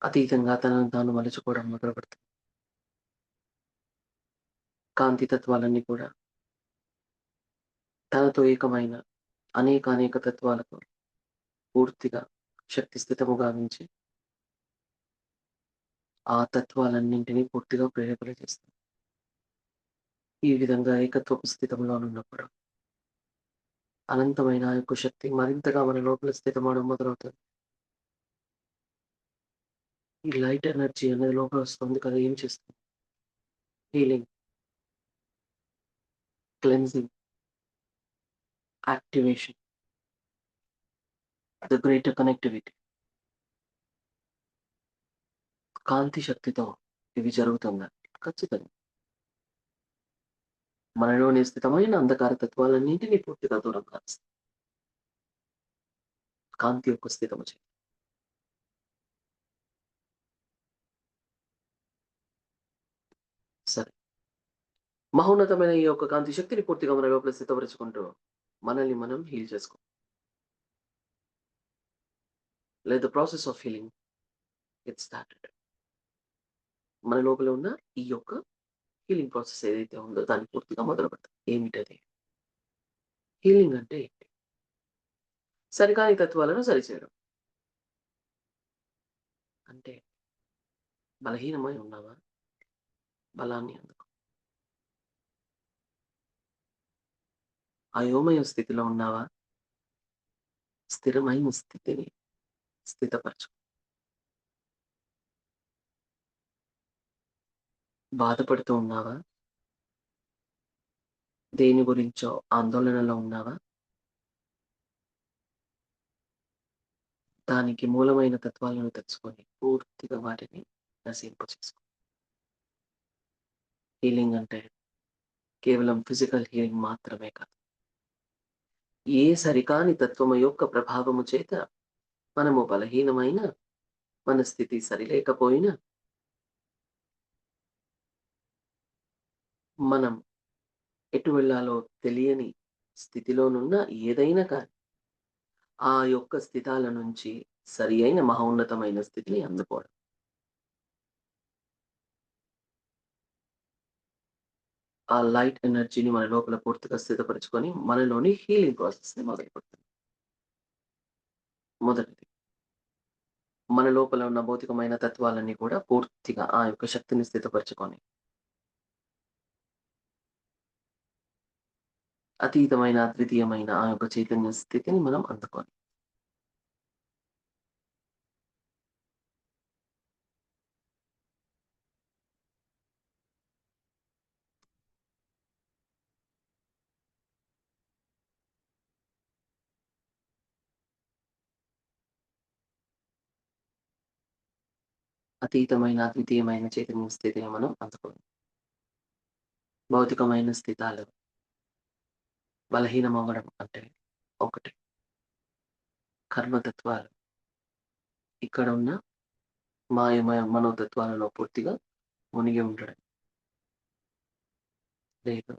అతీతంగా తనను తాను మలుచుకోవడం మొదలుపెడుతుంది. కాంతి తత్వాలన్నీ కూడా తనతో ఏకమైన అనేక తత్వాలకు పూర్తిగా శక్తి స్థితము గావించి, ఆ తత్వాలన్నింటినీ పూర్తిగా ప్రేరేపణ చేస్తుంది. ఈ విధంగా ఏకత్వపు స్థితిలోనున్నప్పుడు, అనంతమైన ఆ యొక్క శక్తి మరింతగా మన లోపల స్థితమవడం మొదలవుతుంది. ఈ లైట్ ఎనర్జీ అనేది లోపల వస్తుంది కదా! ఏం చేస్తుంది? Healing, cleansing, activation, the greater connectivity. కాంతి శక్తితో ఇవి జరుగుతుందా? ఖచ్చితంగా. మనలోని స్థితమైన అంధకార తత్వాలన్నింటినీ పూర్తిగా దూరం కాస్తుంది. కాంతి యొక్క స్థితము చే. సరే. మహోన్నతమైన ఈ యొక్క కాంతి శక్తిని పూర్తిగా మన లోపల స్థితపరచుకుంటూ, మనల్ని మనం హీల్ చేసుకో. Let the process of healing get started. మన లోపల ఉన్న ఈ యొక్క హీలింగ్ ప్రాసెస్ ఏదైతే ఉందో దాన్ని పూర్తిగా మొదలుపెడతాం. ఏమిటది? హీలింగ్ అంటే ఏంటి? సరికాని తత్వాలను సరిచేయడం. అంటే బలహీనమై ఉన్నావా? బలాన్ని అందుకో. అయోమయ స్థితిలో ఉన్నావా? స్థిరమైన స్థితిని స్థితపరచు. బాధపడుతూ ఉన్నావా? దేని గురించో ఆందోళనలో ఉన్నావా? దానికి మూలమైన తత్వాలను తెచ్చుకొని పూర్తిగా వాటిని నశింపచేసుకో. హీలింగ్ అంటే కేవలం ఫిజికల్ హీలింగ్ మాత్రమే కాదు. ఏ సరికాని తత్వము యొక్క ప్రభావము చేత మనము బలహీనమైన, మన స్థితి సరిలేకపోయినా, మనం ఎటు వెళ్ళాలో తెలియని స్థితిలోనున్న ఏదైనా కానీ, ఆ యొక్క స్థితాల నుంచి సరి అయిన మహోన్నతమైన స్థితిని అందుకోవడం. ఆ లైట్ ఎనర్జీని మన లోపల పూర్తిగా స్థితపరచుకొని, మనలోని హీలింగ్ ప్రాసెస్‌ని మొదలుపెడతాం. మొదటిది, మన లోపల ఉన్న భౌతికమైన తత్వాలన్నీ కూడా పూర్తిగా ఆ యొక్క శక్తిని స్థితపరచుకొని, అతీతమైన, అద్వితీయమైన ఆ యొక్క చైతన్య స్థితిని మనం అందుకోవాలి. అతీతమైన, అద్వితీయమైన చైతన్య స్థితిని మనం అందుకోవాలి. భౌతికమైన స్థితాలు బలహీనమవ్వడం అంటే ఒకటి. కర్మతత్వాలు ఇక్కడ ఉన్న మాయమయ మనోతత్వాలలో పూర్తిగా మునిగి ఉండడం. లేదు,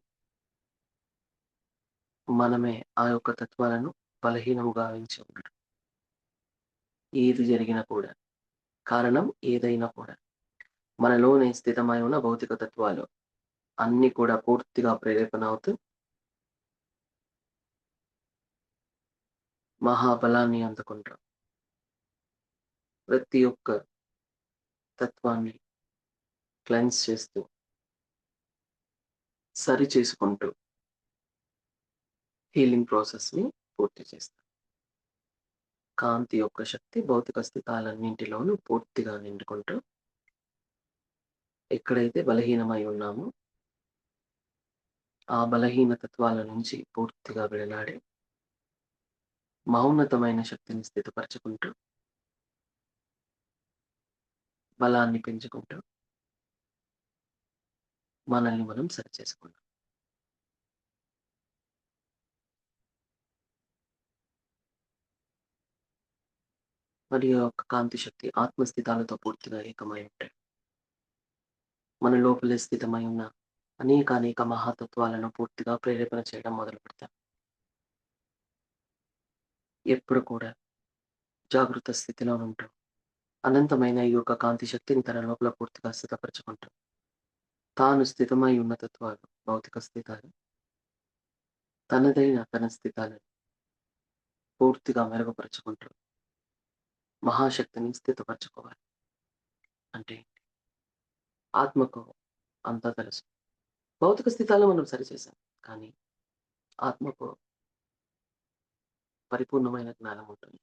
మనమే ఆ యొక్క తత్వాలను బలహీనముగా గావించి ఉండడం. ఏది జరిగినా కూడా, కారణం ఏదైనా కూడా, మనలోనే స్థితమై ఉన్న భౌతిక తత్వాలు అన్నీ కూడా పూర్తిగా ప్రేరేపణ అవుతూ మహాబలాన్ని అందుకుంటాం. ప్రతి ఒక్క తత్వాన్ని క్లెన్స్ చేస్తూ, సరి చేసుకుంటూ హీలింగ్ ప్రాసెస్‌ని పూర్తి చేస్తాం. కాంతి యొక్క శక్తి భౌతిక స్థితాలన్నింటిలోనూ పూర్తిగా నిండుకుంటూ, ఎక్కడైతే బలహీనమై ఉన్నామో, ఆ బలహీన తత్వాల నుంచి పూర్తిగా విడనాడి, మౌన్నతమైన శక్తిని స్థితిపరచుకుంటూ, బలాన్ని పెంచుకుంటూ, మనల్ని మనం సరిచేసుకుంటాం. మరియు ఆ యొక్క కాంతి శక్తి ఆత్మస్థితాలతో పూర్తిగా ఏకమై ఉంటాయి. మన లోపలే స్థితమై ఉన్న అనేక మహాతత్వాలను పూర్తిగా ప్రేరేపణ చేయడం మొదలుపెడతాం. ఎప్పుడు కూడా జాగృత స్థితిలో ఉంటూ, అనంతమైన ఈ యొక్క కాంతి శక్తిని తన లోపల పూర్తిగా స్థితపరచుకుంటూ, తాను స్థితమై ఉన్న తత్వాలు, భౌతిక స్థితాలు, తన స్థితాలను పూర్తిగా మెరుగుపరుచుకుంటూ, మహాశక్తిని స్థితపరచుకోవాలి. అంటే ఆత్మకు అంతా తెలుసు. భౌతిక స్థితాలను మనం సరిచేసాం. కానీ ఆత్మకు పరిపూర్ణమైన జ్ఞానం ఉంటుంది.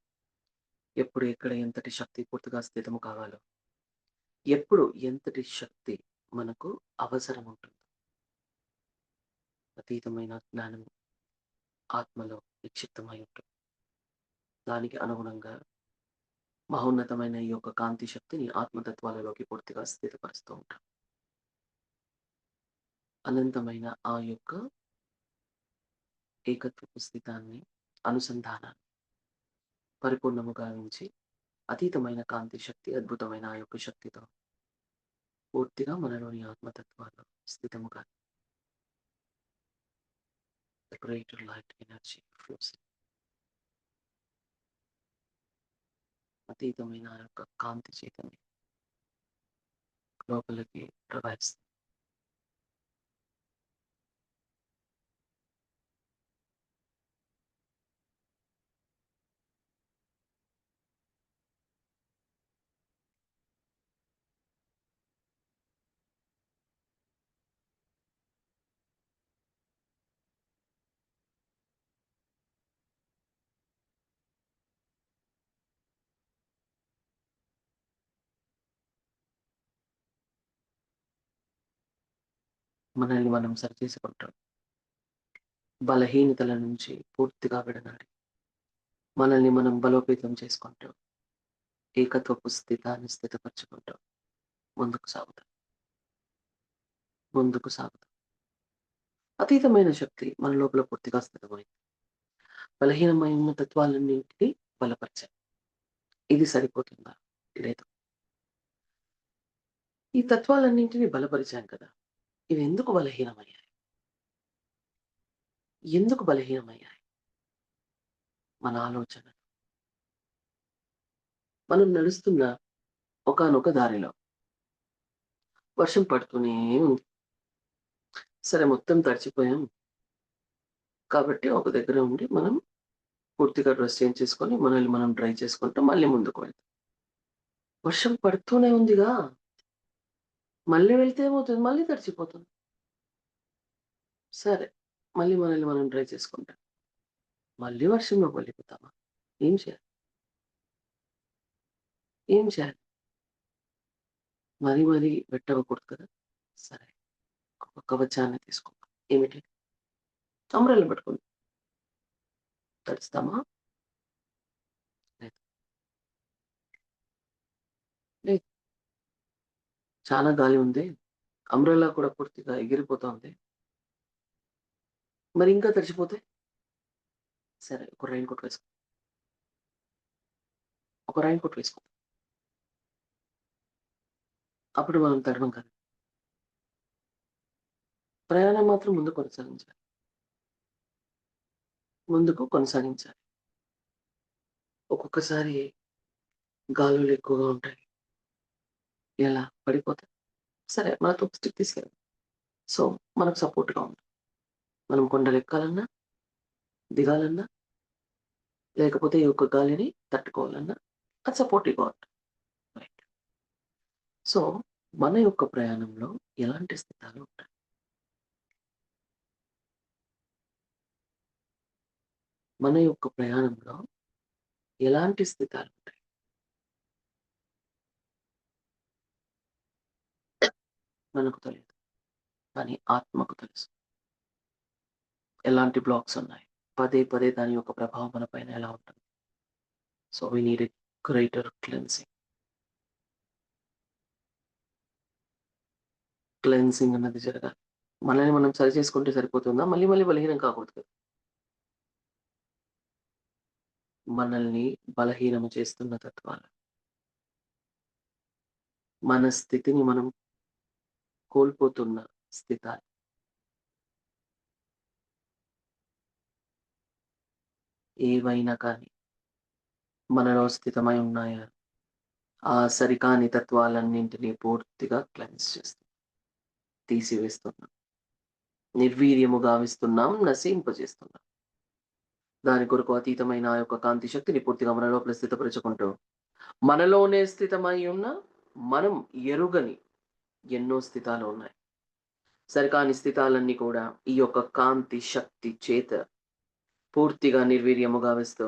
ఎప్పుడు, ఎక్కడ, ఎంతటి శక్తి పూర్తిగా స్థితము కావాలో, ఎప్పుడు ఎంతటి శక్తి మనకు అవసరం ఉంటుంది. అతీతమైన జ్ఞానం ఆత్మలో నిక్షిప్తమై ఉంటుంది. దానికి అనుగుణంగా మహోన్నతమైన ఈ యొక్క కాంతి శక్తిని ఆత్మతత్వాలలోకి పూర్తిగా స్థితిపరుస్తూ ఉంటాం. అనంతమైన ఆ యొక్క ఏకత్వపు స్థితాన్ని, అనుసంధానాన్ని పరిపూర్ణముగా ఉంచి, అతీతమైన కాంతి శక్తి, అద్భుతమైన ఆ యొక్క శక్తితో పూర్తిగా మనలోని ఆత్మతత్వాలు స్థితముగా the greater light energy flows in. అతీతమైన ఆ యొక్క కాంతి చైతన్యం లోపలికి ప్రవహిస్తుంది. మనల్ని మనం సరిచేసుకుంటాం. బలహీనతల నుంచి పూర్తిగా విడనాడి, మనల్ని మనం బలోపేతం చేసుకుంటూ, ఏకత్వపు స్థితాన్ని స్థితపరచుకుంటూ ముందుకు సాగుతాం. ముందుకు సాగుతాం. అతీతమైన శక్తి మన లోపల పూర్తిగా స్థితమైంది. బలహీనమైన తత్వాలన్నింటినీ బలపరిచాయి. ఇది సరిపోతుందా? లేదు. ఈ తత్వాలన్నింటినీ బలపరిచాం కదా! ఇవి ఎందుకు బలహీనమయ్యాయి? ఎందుకు బలహీనమయ్యాయి? మన ఆలోచన. మనం నడుస్తున్న ఒకానొక దారిలో వర్షం పడుతూనే ఉంది. సరే, మొత్తం తడిచిపోయాం. కాబట్టి ఒక దగ్గర ఉండి మనం పూర్తిగా డ్రెస్ చేంజ్ చేసుకొని, మనల్ని మనం డ్రై చేసుకుంటూ మళ్ళీ ముందుకు వెళ్తాం. వర్షం పడుతూనే ఉందిగా. మళ్ళీ వెళ్తే ఏమవుతుంది? మళ్ళీ తడిచిపోతుంది. సరే. మళ్ళీ మనల్ని మనం డ్రై చేసుకుంటాం. మళ్ళీ వర్షంలోకి వెళ్ళిపోతామా? ఏం చేయాలి? ఏం చేయాలి? మరీ వెట్టవ్వకూడదు కదా! సరే. ఒక కవచాన్ని తీసుకుందాం. ఏమిటి? అంబ్రెల్లా పట్టుకుందాం. తడుస్తామా? లేదు. లేదు. చాలా గాలి ఉంది. అంబ్రెల్లా కూడా పూర్తిగా ఎగిరిపోతోంది. మరి ఇంకా తడిచిపోతే? సరే. ఒక రెయిన్ కోట్ వేసుకో. ఒక రెయిన్ కోట్ వేసుకో. అప్పుడు మనం తడవం కదా! ప్రయాణం మాత్రం ముందుకు కొనసాగించాలి. ముందుకు కొనసాగించాలి. ఒక్కొక్కసారి గాలులు ఎక్కువగా ఉంటాయి. ఎలా? పడిపోతాం. సరే మనతో ఒక స్టిక్ తీసుకెళ్ళండి. సో, మనకు సపోర్ట్‌గా ఉంటుంది. మనం కొండలెక్కాలన్నా, దిగాలన్నా, లేకపోతే ఈ యొక్క గాలిని తట్టుకోవాలన్నా, అది సపోర్టివ్‌గా ఉంటుంది. రైట్. సో, మన యొక్క ప్రయాణంలో ఎలాంటి స్థితాలు ఉంటాయి? మన యొక్క ప్రయాణంలో ఎలాంటి స్థితాలుంటాయి? మనకు తెలీదు. కానీ ఆత్మకు తెలుసు. ఎలాంటి బ్లాక్స్ ఉన్నాయి? పదే దాని యొక్క ప్రభావం మన పైన ఎలా ఉంటుంది? So, we need a greater cleansing. Cleansing అన్నది జరగాలి. మనల్ని మనం సరి చేసుకుంటే సరిపోతుందా? మళ్ళీ బలహీనం కాకూడదు కదా! మనల్ని బలహీనము చేస్తున్న తత్వాలు. మన స్థితిని మనం కోల్పోతున్న స్థితాలు. ఏవైనా కానీ మనలో స్థితమై ఉన్నాయా? ఆ సరికాని తత్వాలన్నింటినీ పూర్తిగా క్లెన్స్ చేస్తున్నాం. తీసివేస్తున్నాం. నిర్వీర్యము గావిస్తున్నాం. నశింపజేస్తున్నాం. దాని కొరకు అతీతమైన ఆ యొక్క కాంతి శక్తిని పూర్తిగా మన లోపల స్థితపరచుకుంటూ, మనలోనే స్థితమై ఉన్న మనం ఎరుగని ఎన్నో స్థితాలు ఉన్నాయి. సరికాని స్థితాలన్నీ కూడా ఈ యొక్క కాంతి శక్తి చేత పూర్తిగా నిర్వీర్యము గావిస్తూ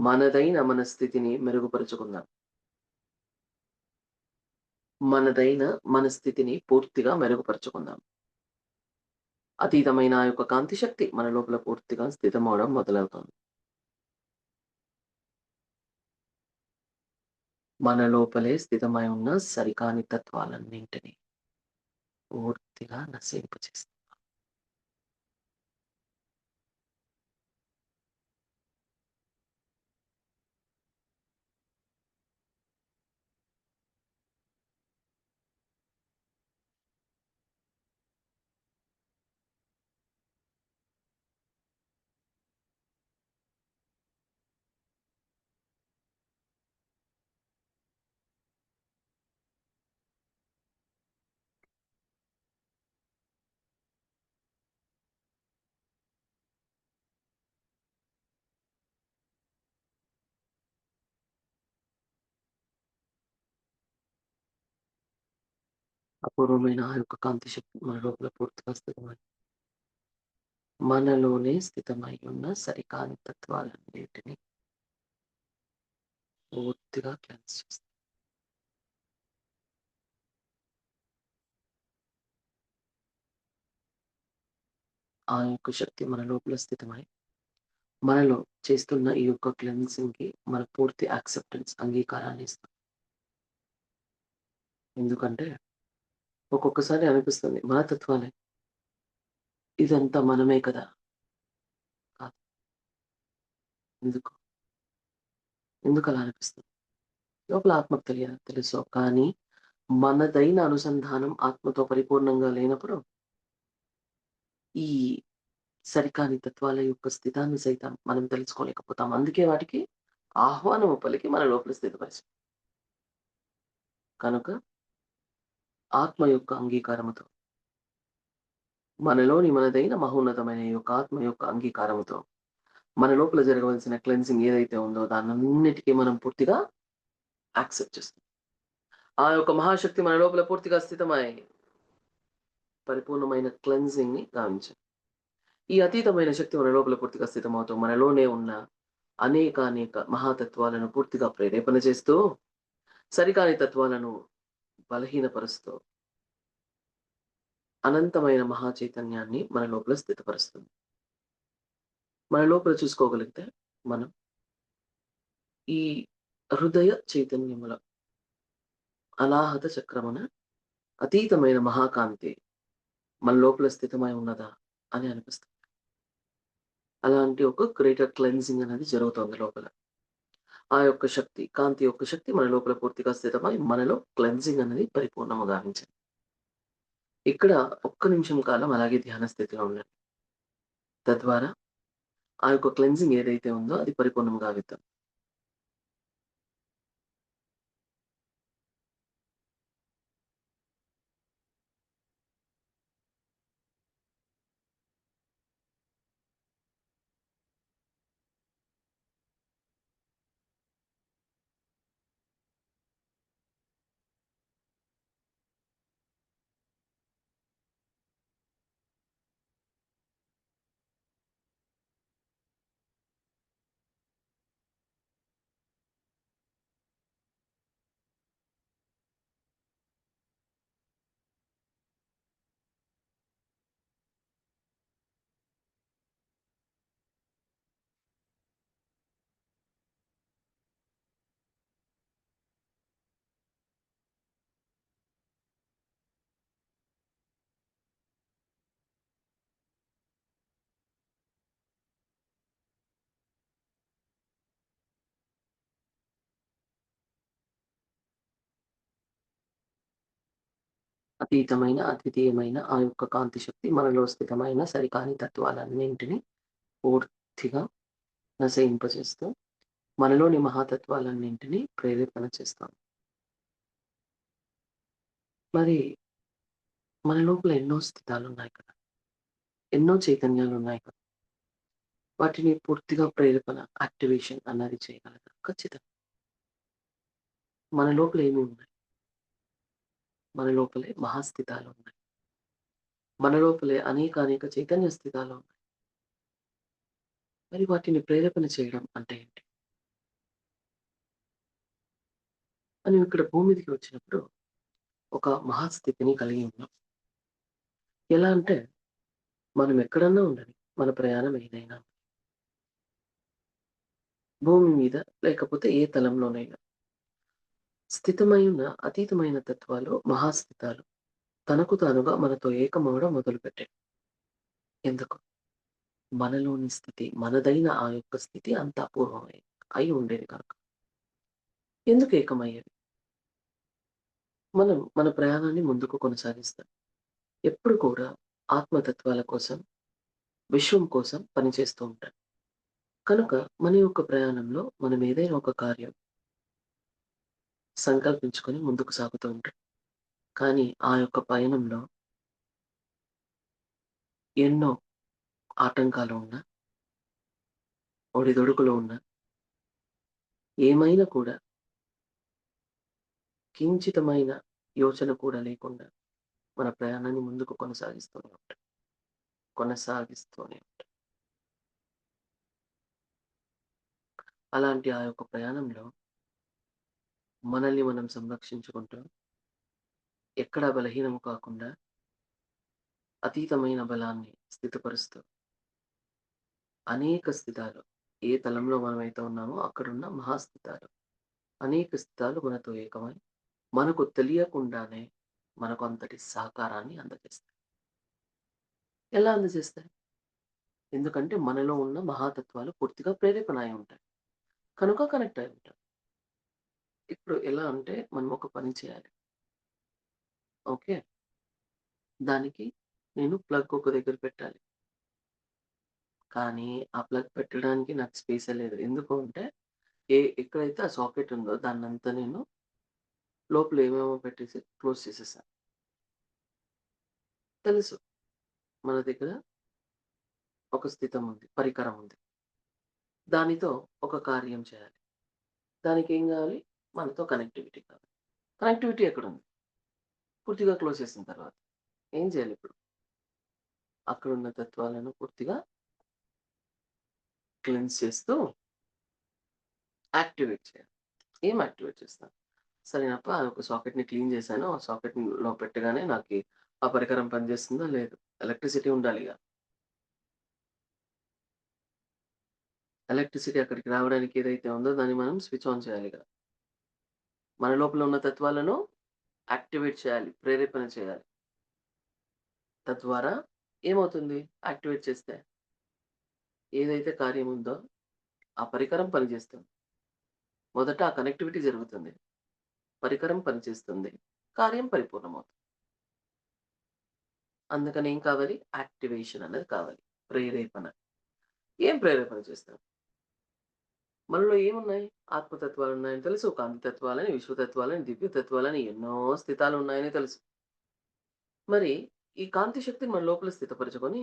మనదైన మన స్థితిని మెరుగుపరుచుకుందాం. మనదైన మన స్థితిని పూర్తిగా మెరుగుపరుచుకుందాం. అతీతమైన ఆ యొక్క కాంతి శక్తి మన లోపల పూర్తిగా స్థితమవ్వడం మొదలవుతుంది. మన లోపలే స్థితమై ఉన్న సరికాని తత్వాలన్నింటినీ పూర్తిగా నశింపచేస్తాం. అపూర్వమైన ఆ యొక్క కాంతి శక్తి మన లోపల పూర్తిగా స్థితమై మనలోనే స్థితమై ఉన్న సరికాని తత్వాలన్నిటిని పూర్తిగా క్లెన్స్ చేస్తాం. ఆ యొక్క శక్తి మన లోపల స్థితమై మనలో చేస్తున్న ఈ యొక్క క్లెన్సింగ్‌కి మన పూర్తి యాక్సెప్టెన్స్ అంగీకారాన్ని ఇస్తాం. ఎందుకంటే ఒక్కొక్కసారి అనిపిస్తుంది మన తత్వాలే. ఇదంతా మనమే కదా! కాదు. ఎందుకు? ఎందుకలా అనిపిస్తుంది? లోపల ఆత్మకు తెలుసు. కానీ మనదైన అనుసంధానం ఆత్మతో పరిపూర్ణంగా లేనప్పుడు ఈ సరికాని తత్వాల యొక్క స్థితాన్ని సైతం మనం తెలుసుకోలేకపోతాం. అందుకే వాటికి ఆహ్వానము పలికి మన లోపల స్థితపరిచాం. కనుక ఆత్మ యొక్క అంగీకారముతో మనదైన మహోన్నతమైన ఈ యొక్క ఆత్మ యొక్క అంగీకారముతో మన లోపల జరగవలసిన క్లెన్సింగ్ ఏదైతే ఉందో దానన్నిటికీ మనం పూర్తిగా యాక్సెప్ట్ చేస్తుంది. ఆ యొక్క మహాశక్తి మన లోపల పూర్తిగా స్థితమై పరిపూర్ణమైన క్లెన్జింగ్‌ని గావించింది. ఈ అతీతమైన శక్తి మన లోపల పూర్తిగా స్థితమవుతూ మనలోనే ఉన్న అనేకానేక మహాతత్వాలను పూర్తిగా ప్రేరేపణ చేస్తూ, సరికాని తత్వాలను బలహీనపరుస్తూ, అనంతమైన మహా చైతన్యాన్ని మన లోపల స్థితపరుస్తుంది. మన లోపల చూసుకోగలిగితే మనం ఈ హృదయ చైతన్యముల అనాహత చక్రమున అతీతమైన మహాకాంతి మన లోపల స్థితమై ఉన్నదా అని అనిపిస్తుంది. అలాంటి ఒక గ్రేటర్ క్లెన్జింగ్ అనేది జరుగుతోంది లోపల. ఆ యొక్క శక్తి, కాంతి యొక్క శక్తి మన లోపల పూర్తిగా స్థితమై మనలో క్లెన్జింగ్ అనేది పరిపూర్ణము గావించింది. ఇక్కడ ఒక్క నిమిషం కాలం అలాగే ధ్యాన స్థితిలో ఉండండి. తద్వారా ఆ యొక్క క్లెన్జింగ్ ఏదైతే ఉందో అది పరిపూర్ణం గావిద్దాం. అతీతమైన, అద్వితీయమైన ఆ యొక్క కాంతి శక్తి మనలో స్థితమైన సరికాని తత్వాలన్నింటిని పూర్తిగా నశయింపజేస్తూ, మనలోని మహాతత్వాలన్నింటినీ ప్రేరేపణ చేస్తాం. మరి మన లోపల ఎన్నో స్థితాలున్నాయి కదా! ఎన్నో చైతన్యాలున్నాయి కదా! వాటిని పూర్తిగా ప్రేరేపణ, యాక్టివేషన్ అన్నది చేయగలదా? ఖచ్చితంగా. మన లోపల ఏమి ఉన్నాయి? మన లోపలే మహాస్థితాలున్నాయి. మన లోపలే అనేకానేక చైతన్య స్థితాలున్నాయి. మరి వాటిని ప్రేరేపణ చేయడం అంటే ఏంటి? మనం ఇక్కడ భూమి మీదకి వచ్చినప్పుడు ఒక మహాస్థితిని కలిగి ఉన్నాం. ఎలా అంటే మనం ఎక్కడన్నా ఉండని, మన ప్రయాణం ఏదైనా భూమి మీద లేకపోతే ఏ తలంలోనైనా స్థితమై ఉన్న అతీతమైన తత్వాలు, మహాస్థితాలు తనకు తానుగా మనతో ఏకమవ్వడం మొదలుపెట్టాయి. ఎందుకు? మనలోని స్థితి, మనదైన ఆ యొక్క స్థితి అంత అపూర్వమై అయి ఉండేది కనుక. ఎందుకు ఏకమయ్యేవి? మనం మన ప్రయాణాన్ని ముందుకు కొనసాగిస్తాం. ఎప్పుడు కూడా ఆత్మతత్వాల కోసం, విశ్వం కోసం పనిచేస్తూ ఉంటాం. కనుక మన యొక్క ప్రయాణంలో మనం ఏదైనా ఒక కార్యం సంకల్పించుకొని ముందుకు సాగుతూ ఉంటాం. కానీ ఆ యొక్క పయనంలో ఎన్నో ఆటంకాలు ఉన్నా, ఒడిదుడుకులు ఉన్నా, ఏమైనా కూడా కించితమైన యోచన కూడా లేకుండా మన ప్రయాణాన్ని ముందుకు కొనసాగిస్తూనే ఉంటాం. అలాంటి ఆ యొక్క ప్రయాణంలో మనల్ని మనం సంరక్షించుకుంటూ, ఎక్కడా బలహీనము కాకుండా అతీతమైన బలాన్ని స్థితిపరుస్తూ, అనేక స్థితాలు ఏ తలంలో మనమైతే ఉన్నామో అక్కడున్న మహాస్థితాలు, అనేక స్థితాలు మనతో ఏకమై, మనకు తెలియకుండానే మనకు అంతటి సహకారాన్ని అందజేస్తాయి. ఎలా అందజేస్తాయి? ఎందుకంటే మనలో ఉన్న మహాతత్వాలు పూర్తిగా ప్రేరేపణ అయి ఉంటాయి. కనుక కనెక్ట్ అయి ఉంటాం. ఇప్పుడు ఎలా అంటే మనం ఒక పని చేయాలి. ఓకే. దానికి నేను ప్లగ్ ఒక దగ్గర పెట్టాలి. కానీ ఆ ప్లగ్ పెట్టడానికి నాకు స్పేసే లేదు. ఎందుకు అంటే ఎక్కడైతే ఆ సాకెట్ ఉందో దాన్నంతా నేను లోపల ఏమేమో పెట్టేసి క్లోజ్ చేసేసా. తెలుసు మన దగ్గర ఒక స్థితం ఉంది. పరికరం ఉంది. దానితో ఒక కార్యం చేయాలి. దానికేం గావాలి? మనతో కనెక్టివిటీ కావాలి. కనెక్టివిటీ ఎక్కడుంది? పూర్తిగా క్లోజ్ చేసిన తర్వాత ఏం చేయాలి ఇప్పుడు? అక్కడున్న తత్వాలను పూర్తిగా క్లెన్స్ చేస్తూ యాక్టివేట్ చేయాలి. ఏం యాక్టివేట్ చేస్తాను? సరేనప్పా ఒక సాకెట్‌ని క్లీన్ చేశాను. ఆ సాకెట్‌లో పెట్టగానే నాకి ఆ పరికరం పనిచేస్తుందా? లేదు. ఎలక్ట్రిసిటీ ఉండాలిగా. ఎలక్ట్రిసిటీ అక్కడికి రావడానికి ఏదైతే ఉందో దాన్ని మనం స్విచ్ ఆన్ చేయాలిగా. మన లోపల ఉన్న తత్వాలను యాక్టివేట్ చేయాలి. ప్రేరేపణ చేయాలి. తద్వారా ఏమవుతుంది? యాక్టివేట్ చేస్తే ఏదైతే కార్యం ఉందో ఆ పరికరం పనిచేస్తుంది. మొదట ఆ కనెక్టివిటీ జరుగుతుంది. పరికరం పనిచేస్తుంది. కార్యం పరిపూర్ణమవుతుంది. అందుకని ఏం కావాలి? యాక్టివేషన్ అనేది కావాలి. ప్రేరేపణ. ఏం ప్రేరేపణ చేస్తాం? మనలో ఏమున్నాయి? ఆత్మతత్వాలున్నాయని తెలుసు. కాంతితత్వాలని, విశ్వతత్వాలని, దివ్యతత్వాలని ఎన్నో స్థితాలున్నాయని తెలుసు. మరి ఈ కాంతి శక్తిని మన లోపల స్థితపరచుకొని,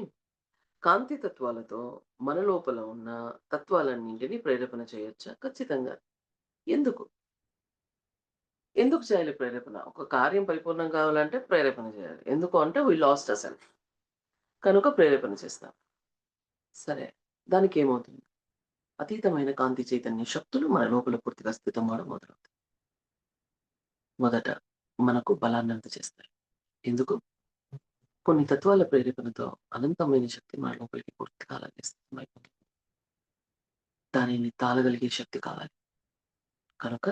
కాంతి తత్వాలతో మన లోపల ఉన్న తత్వాలన్నింటిని ప్రేరేపణ చేయొచ్చా? ఖచ్చితంగా. ఎందుకు? ఎందుకు చేయాలి ప్రేరేపణ? ఒక కార్యం పరిపూర్ణం కావాలంటే ప్రేరేపణ చేయాలి. ఎందుకు అంటే వి లాస్ట్ అ సెల్ఫ్. కనుక ప్రేరేపణ చేస్తాం. సరే. దానికేమవుతుంది? అతీతమైన కాంతి చైతన్య శక్తులు మన లోపల పూర్తిగా స్థితమవ్వడం మొదలవుతాయి. మొదట మనకు బలాన్ని అందజేస్తాయి. ఎందుకు? కొన్ని తత్వాల ప్రేరేపణతో అనంతమైన శక్తి మన లోపలికి పూర్తిగా లాగేస్తుంది. దానిని తాళగలిగే శక్తి కావాలి. కనుక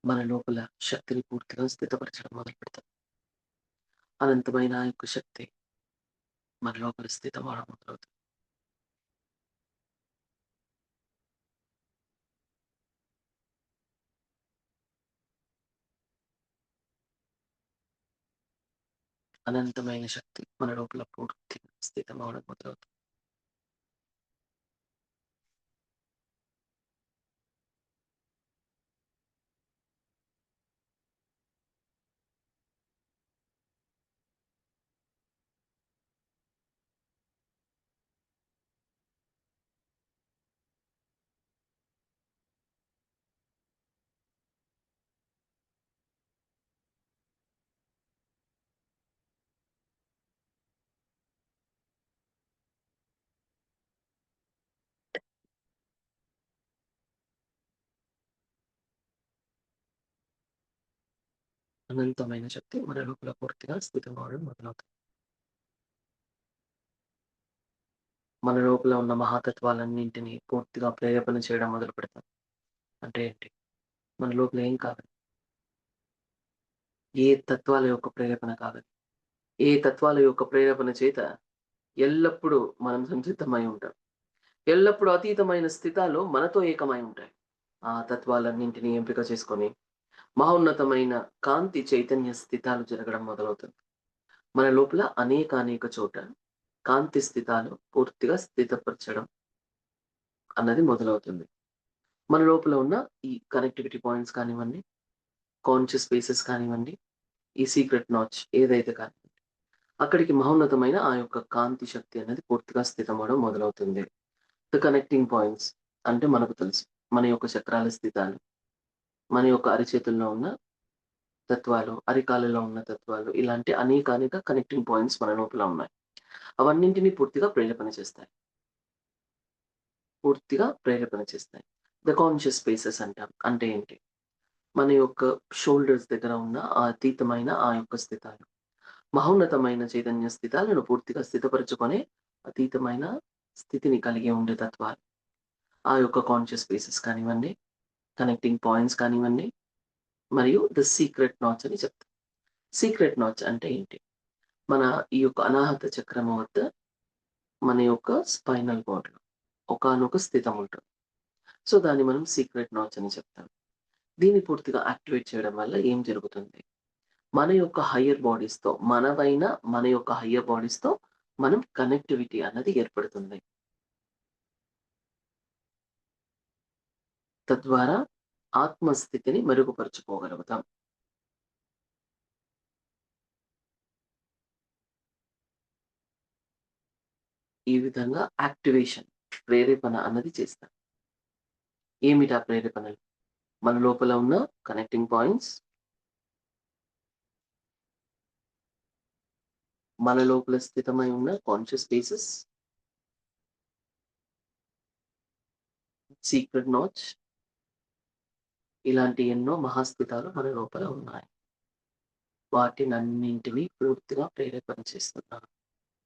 మన లోపల శక్తిని పూర్తిగా స్థితపరచడం మొదలుపెడతాం. అనంతమైన ఆ యొక్క శక్తి మన లోపల స్థితమవ్వడం మొదలవుతుంది. అనంతమైన శక్తి మన లోపల పూర్తిగా స్థితమవ్వడం మొదలవుతుంది. అనంతమైన శక్తి మన లోపల పూర్తిగా స్థితమవ్వడం మొదలవుతుంది. మన లోపల ఉన్న మహాతత్వాలన్నింటినీ పూర్తిగా ప్రేరేపణ చేయడం మొదలుపెడతాం. అంటే ఏంటి? మన లోపల ఏం కావాలి? ఏ తత్వాల యొక్క ప్రేరేపణ కావాలి? ఏ తత్వాల యొక్క ప్రేరేపణ చేత ఎల్లప్పుడూ మనం సంసిద్ధమై ఉంటాం. ఎల్లప్పుడూ అతీతమైన స్థితాలు మనతో ఏకమై ఉంటాయి. ఆ తత్వాలన్నింటినీ ఎంపిక చేసుకొని, మహోన్నతమైన కాంతి చైతన్య స్థితాలు జరగడం మొదలవుతుంది. మన లోపల అనేక చోట కాంతి స్థితాలు పూర్తిగా స్థితపరచడం అన్నది మొదలవుతుంది. మన లోపల ఉన్న ఈ కనెక్టివిటీ పాయింట్స్ కానివ్వండి, కాన్షియస్ స్పేసెస్ కానివ్వండి, ఈ సీక్రెట్ నాచ్ ఏదైతే కానివ్వండి, అక్కడికి మహోన్నతమైన ఆ యొక్క కాంతి శక్తి అనేది పూర్తిగా స్థితమవ్వడం మొదలవుతుంది. ద కనెక్టింగ్ పాయింట్స్ అంటే మనకు తెలుసు. మన యొక్క చక్రాల స్థితాలు, మన యొక్క అరిచేతుల్లో ఉన్న తత్వాలు, అరికాళ్ళలో ఉన్న తత్వాలు ఇలాంటి అనేక కనెక్టింగ్ పాయింట్స్ మన లోపల ఉన్నాయి. అవన్నింటిని పూర్తిగా ప్రేరేపణ చేస్తాయి. పూర్తిగా ప్రేరేపణ చేస్తాయి. ద కాన్షియస్ స్పేసెస్ అంటాం. అంటే ఏంటి? మన యొక్క షోల్డర్స్ దగ్గర ఉన్న ఆ అతీతమైన ఆ యొక్క స్థితాలు. మహోన్నతమైన చైతన్య స్థితాలను పూర్తిగా స్థితపరచుకొని అతీతమైన స్థితిని కలిగి ఉండే తత్వాలు. ఆ యొక్క కాన్షియస్ స్పేసెస్ కానివ్వండి, కనెక్టింగ్ పాయింట్స్ కానివ్వండి, మరియు ద సీక్రెట్ నాట్స్ అని చెప్తాం. సీక్రెట్ నాట్స్ అంటే ఏంటి? మన ఈ యొక్క అనాహత చక్రము వద్ద మన యొక్క స్పైనల్ కార్డ్‌లో ఒకానొక స్థితం ఉంటుంది. సో, దాన్ని మనం సీక్రెట్ నాట్స్ అని చెప్తాం. దీన్ని పూర్తిగా యాక్టివేట్ చేయడం వల్ల ఏం జరుగుతుంది? మన యొక్క హయ్యర్ బాడీస్‌తో మనమైన మన యొక్క హయ్యర్ బాడీస్‌తో మనం కనెక్టివిటీ అన్నది ఏర్పడుతుంది. తద్వారా ఆత్మస్థితిని మెరుగుపరుచుకోగలుగుతాం. ఈ విధంగా యాక్టివేషన్ ప్రేరేపణ అన్నది చేస్తాం. ఏమిటి ఆ ప్రేరేపణలు? మన లోపల ఉన్న కనెక్టింగ్ పాయింట్స్, మన లోపల స్థితమై ఉన్న కాన్షియస్ స్పేసెస్, సీక్రెట్ నాట్స్, ఇలాంటి ఎన్నో మహాస్థితాలు మన లోపల ఉన్నాయి. వాటినన్నింటినీ పూర్తిగా ప్రేరేపణ చేస్తున్నాను.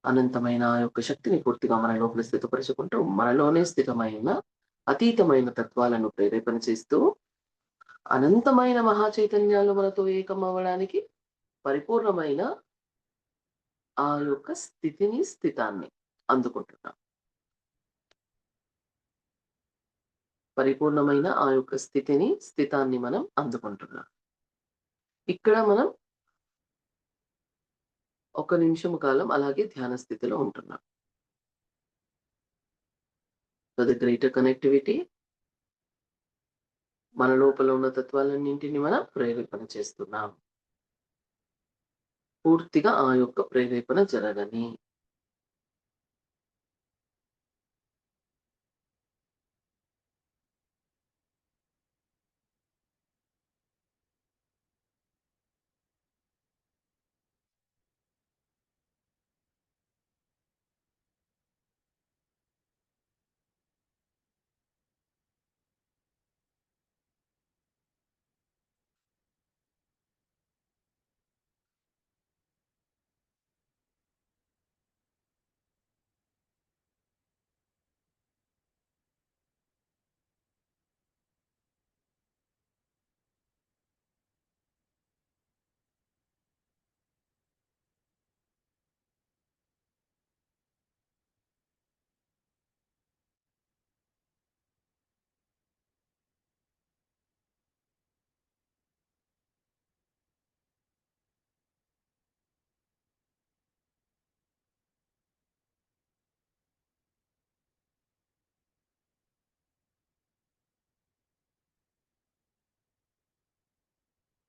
అనంతమైన ఆ యొక్క శక్తిని పూర్తిగా మన లోపల స్థితపరుచుకుంటూ, మనలోనే స్థితమైన అతీతమైన తత్వాలను ప్రేరేపణ చేస్తూ, అనంతమైన మహా చైతన్యాలు మనతో ఏకమవ్వడానికి పరిపూర్ణమైన ఆ యొక్క స్థితాన్ని అందుకుంటున్నాం. పరిపూర్ణమైన ఆ యొక్క స్థితాన్ని మనం అందుకుంటున్నాం. ఇక్కడ మనం ఒక నిమిషము కాలం అలాగే ధ్యాన స్థితిలో ఉంటున్నాం. సో ద గ్రేటర్ కనెక్టివిటీ, మన లోపల ఉన్న తత్వాలన్నింటినీ మనం ప్రేరేపణ చేస్తున్నాం. పూర్తిగా ఆ యొక్క ప్రేరేపణ జరగని.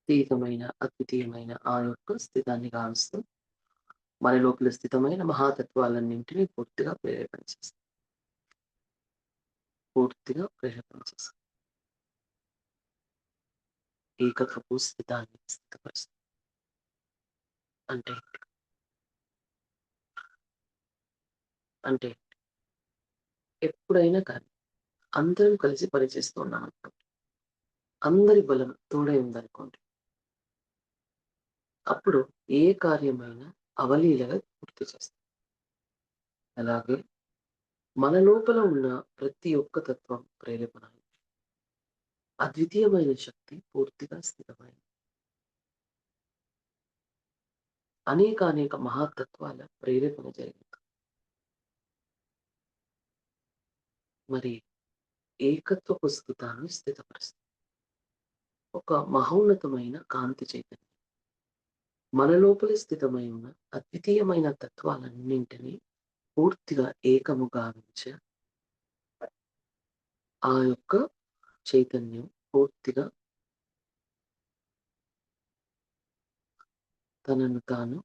అతీతమైన, అద్వితీయమైన ఆ యొక్క స్థితాన్ని గావిస్తూ, మన లోపల స్థితమైన మహాతత్వాలన్నింటినీ పూర్తిగా ప్రేరేపణ చేస్తాం. పూర్తిగా ప్రేరేపణ చేస్తాం. ఏకత్వపు స్థితాన్ని స్థితపరుస్తాం. అంటే అంటే ఎప్పుడైనా కానీ అందరం కలిసి పనిచేస్తున్నాం అనుకోండి. అందరి బలం తోడై ఉందనుకోండి. అప్పుడు ఏ కార్యమైనా అవలీలగా పూర్తి చేస్తాం. అలాగే మన లోపల ఉన్న ప్రతి ఒక్క తత్వం ప్రేరేపణ అద్వితీయమైన శక్తి పూర్తిగా స్థిరమైంది. అనేక మహాతత్వాల ప్రేరేపణ జరిగింది. మరి ఏకత్వపు స్థితాన్ని స్థితపరుస్తుంది. ఒక మహోన్నతమైన కాంతి చైతన్యం మన లోపల స్థితమై ఉన్న అద్వితీయమైన తత్వాలన్నింటినీ పూర్తిగా ఏకము గావించే ఆ యొక్క చైతన్యం పూర్తిగా తనను తాను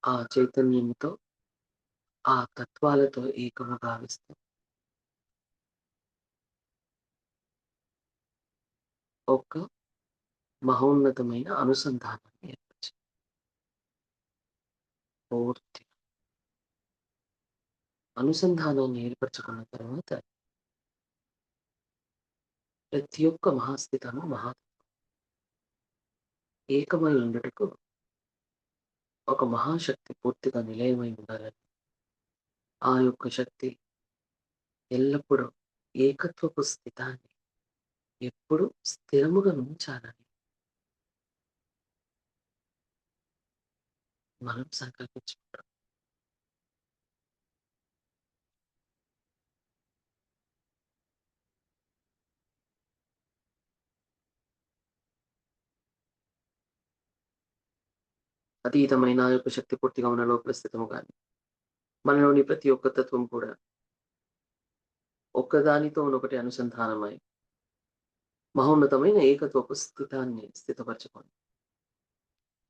ఆ చైతన్యంతో, ఆ తత్వాలతో ఏకము గావిస్తూ ఒక మహోన్నతమైన అనుసంధానాన్ని ఏర్పరిచింది. పూర్తి అనుసంధానాన్ని ఏర్పరచుకున్న తర్వాత ప్రతి ఒక్క మహాస్థితము ఏకమై ఉండుటకు ఒక మహాశక్తి పూర్తిగా నిలయమై ఉండాలని, ఆ యొక్క శక్తి ఎల్లప్పుడూ ఏకత్వపు స్థితాన్ని ఎప్పుడు స్థిరముగా ఉంచాలని మనం సంకల్పించుకుంటాం. అతీతమైన ఆ యొక్క శక్తి పూర్తిగా ఉన్న లోపల స్థితము గాని, మనలోని ప్రతి ఒక్క తత్వం కూడా ఒక్కదానితో ఒకటి అనుసంధానమై మహోన్నతమైన ఏకత్వపు స్థితాన్ని స్థితపరచుకోండి.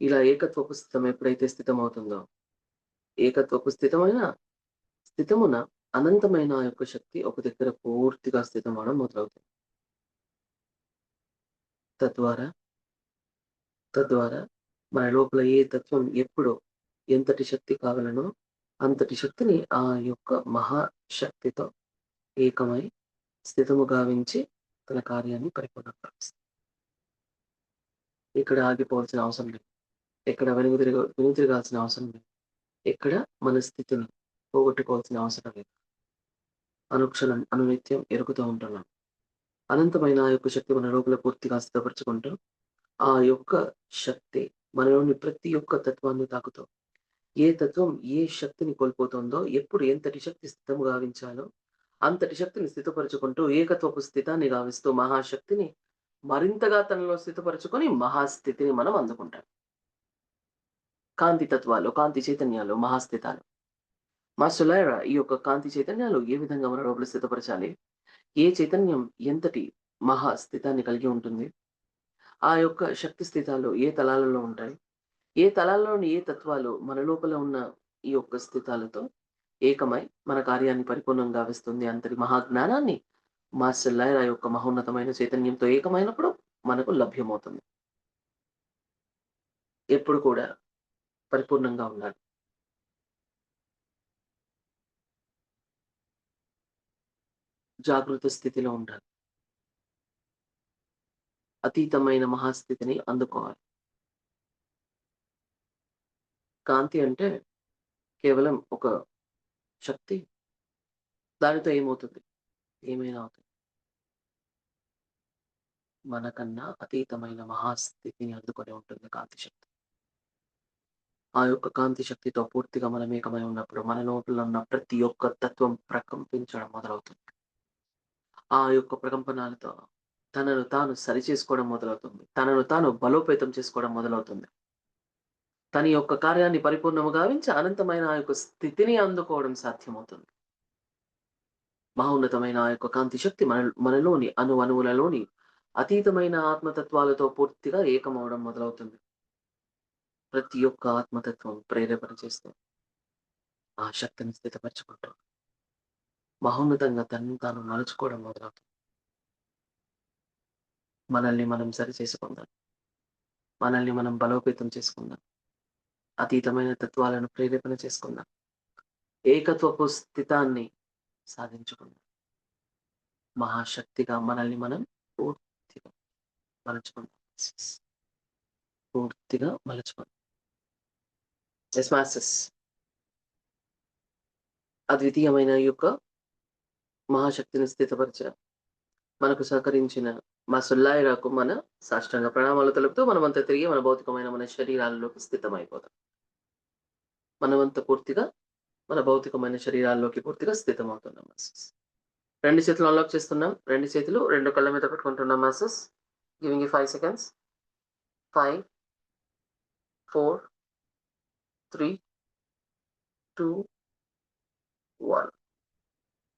ఇలా ఏకత్వపు స్థితం ఎప్పుడైతే స్థితమవుతుందో, ఏకత్వపు స్థితమున అనంతమైన ఆ యొక్క శక్తి ఒక దగ్గర పూర్తిగా స్థితం అవ్వడం మొదలవుతుంది. తద్వారా తద్వారా మన లోపల ఏ తత్వం ఎప్పుడో ఎంతటి శక్తి కాగలనో అంతటి శక్తిని ఆ యొక్క మహాశక్తితో ఏకమై స్థితము గావించి తన కార్యాన్ని పరిపూర్ణపరుస్తుంది. ఇక్కడ ఆగిపోవాల్సిన అవసరం లేదు. ఎక్కడ వెనుతిరగాల్సిన అవసరం లేదు. ఎక్కడ మన స్థితిని పోగొట్టుకోవాల్సిన అవసరం లేదు. అనుక్షణం అనునిత్యం ఎరుగుతూ ఉంటున్నాం. అనంతమైన ఆ యొక్క శక్తి మన లోపల పూర్తిగా స్థిరపరచుకుంటూ ఆ యొక్క శక్తి మనలోని ప్రతి ఒక్క తత్వాన్ని తాకుతూ ఏ తత్వం ఏ శక్తిని కోల్పోతుందో ఎప్పుడు ఎంతటి శక్తి స్థితము గావించాలో అంతటి శక్తిని స్థితపరచుకుంటూ ఏకత్వపు స్థితాన్ని గావిస్తూ మహాశక్తిని మరింతగా తనలో స్థితపరచుకొని మహాస్థితిని మనం అందుకుంటాం. కాంతి తత్వాలు, కాంతి చైతన్యాలు, మహాస్థితాలు. మాస్టర్లారా, ఈ యొక్క కాంతి చైతన్యాలు ఏ విధంగా మన లోపల స్థితపరచాలి? ఏ చైతన్యం ఎంతటి మహాస్థితాన్ని కలిగి ఉంటుంది? ఆ యొక్క శక్తి స్థితాలు ఏ తలాలలో ఉంటాయి? ఏ తలాల్లోని ఏ తత్వాలు మన లోపల ఉన్న ఈ యొక్క స్థితాలతో ఏకమై మన కార్యాన్ని పరిపూర్ణంగా గావిస్తుంది? అంతటి మహాజ్ఞానాన్ని మాస్టర్ లైరా యొక్క మహోన్నతమైన చైతన్యంతో ఏకమైనప్పుడు మనకు లభ్యమవుతుంది. ఎప్పుడు కూడా పరిపూర్ణంగా ఉండాలి. జాగృత స్థితిలో ఉండాలి. అతీతమైన మహాస్థితిని అందుకోవాలి. కాంతి అంటే కేవలం ఒక శక్తి. దానితో ఏమవుతుంది? ఏమైనా అవుతుంది. మనకన్నా అతీతమైన మహాస్థితిని అందుకొని ఉంటుంది కాంతి శక్తి. ఆ యొక్క కాంతి శక్తితో పూర్తిగా మనం ఏకమై ఉన్నప్పుడు మన లోపల ఉన్న ప్రతి ఒక్క తత్వం ప్రకంపించడం మొదలవుతుంది. ఆ యొక్క ప్రకంపనాలతో తనను తాను సరిచేసుకోవడం మొదలవుతుంది. తనను తాను బలోపేతం చేసుకోవడం మొదలవుతుంది. తన యొక్క కార్యాన్ని పరిపూర్ణము గావించి అనంతమైన ఆ యొక్క స్థితిని అందుకోవడం సాధ్యమవుతుంది. మహోన్నతమైన ఆ యొక్క కాంతి శక్తి మనలోని అణువులలోని అతీతమైన ఆత్మతత్వాలతో పూర్తిగా ఏకమవడం మొదలవుతుంది. ప్రతి ఒక్క ఆత్మతత్వం ప్రేరేపణ చేస్తూ ఆ శక్తిని స్థితపరచుకుంటూ మహోన్నతంగా తనను తాను మలుచుకోవడం మొదలవుతుంది. మనల్ని మనం సరి చేసుకుందాం. మనల్ని మనం బలోపేతం చేసుకుందాం. అతీతమైన తత్వాలను ప్రేరేపణ చేసుకుందాం. ఏకత్వపు స్థితాన్ని సాధించుకుందాం. మహాశక్తిగా మనల్ని మనం పూర్తిగా మలుచుకుందాం. పూర్తిగా మలుచుకుందాం. ఎస్ మాస్టర్స్, అద్వితీయమైన ఈ యొక్క మహాశక్తిని స్థితపరచ మనకు సహకరించిన మా సుల్లాయిరాకు మన సాష్టాంగ ప్రణామాలు తెలుపుతూ మనమంతా తిరిగి మన భౌతికమైన మన శరీరాల్లోకి స్థితమైపోతాం. మనమంతా పూర్తిగా మన భౌతికమైన శరీరాల్లోకి పూర్తిగా స్థితమవుతున్నాం మాస్టర్స్. 2 చేతులు అన్లాక్ చేస్తున్నాం. 2 చేతులు 2 కళ్ళ మీద పెట్టుకుంటున్నాం masters. Giving you 5 seconds. 5, 4, 3, 2, 1.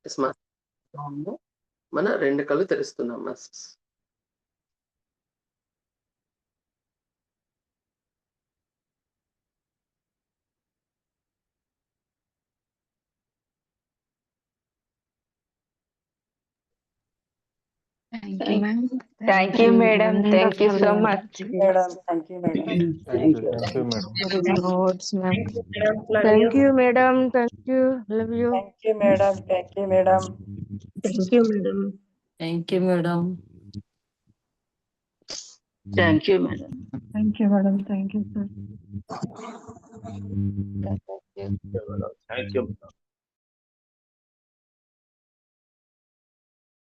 Yes master. మన 2 కళ్ళు తెరుస్తున్నాం masters. Thank you, ma'am. Thank you, madam. Thank you so much. Madam, thank you, madam. Thank you, madam. Very good notes, ma'am. Madam, love Thank you. you, madam. Thank you. Love you. Thank you, madam. Thank you, madam. Thank you, madam. Thank you madam. Thank you, madam. Thank you, madam. Thank you, sir. Thank you.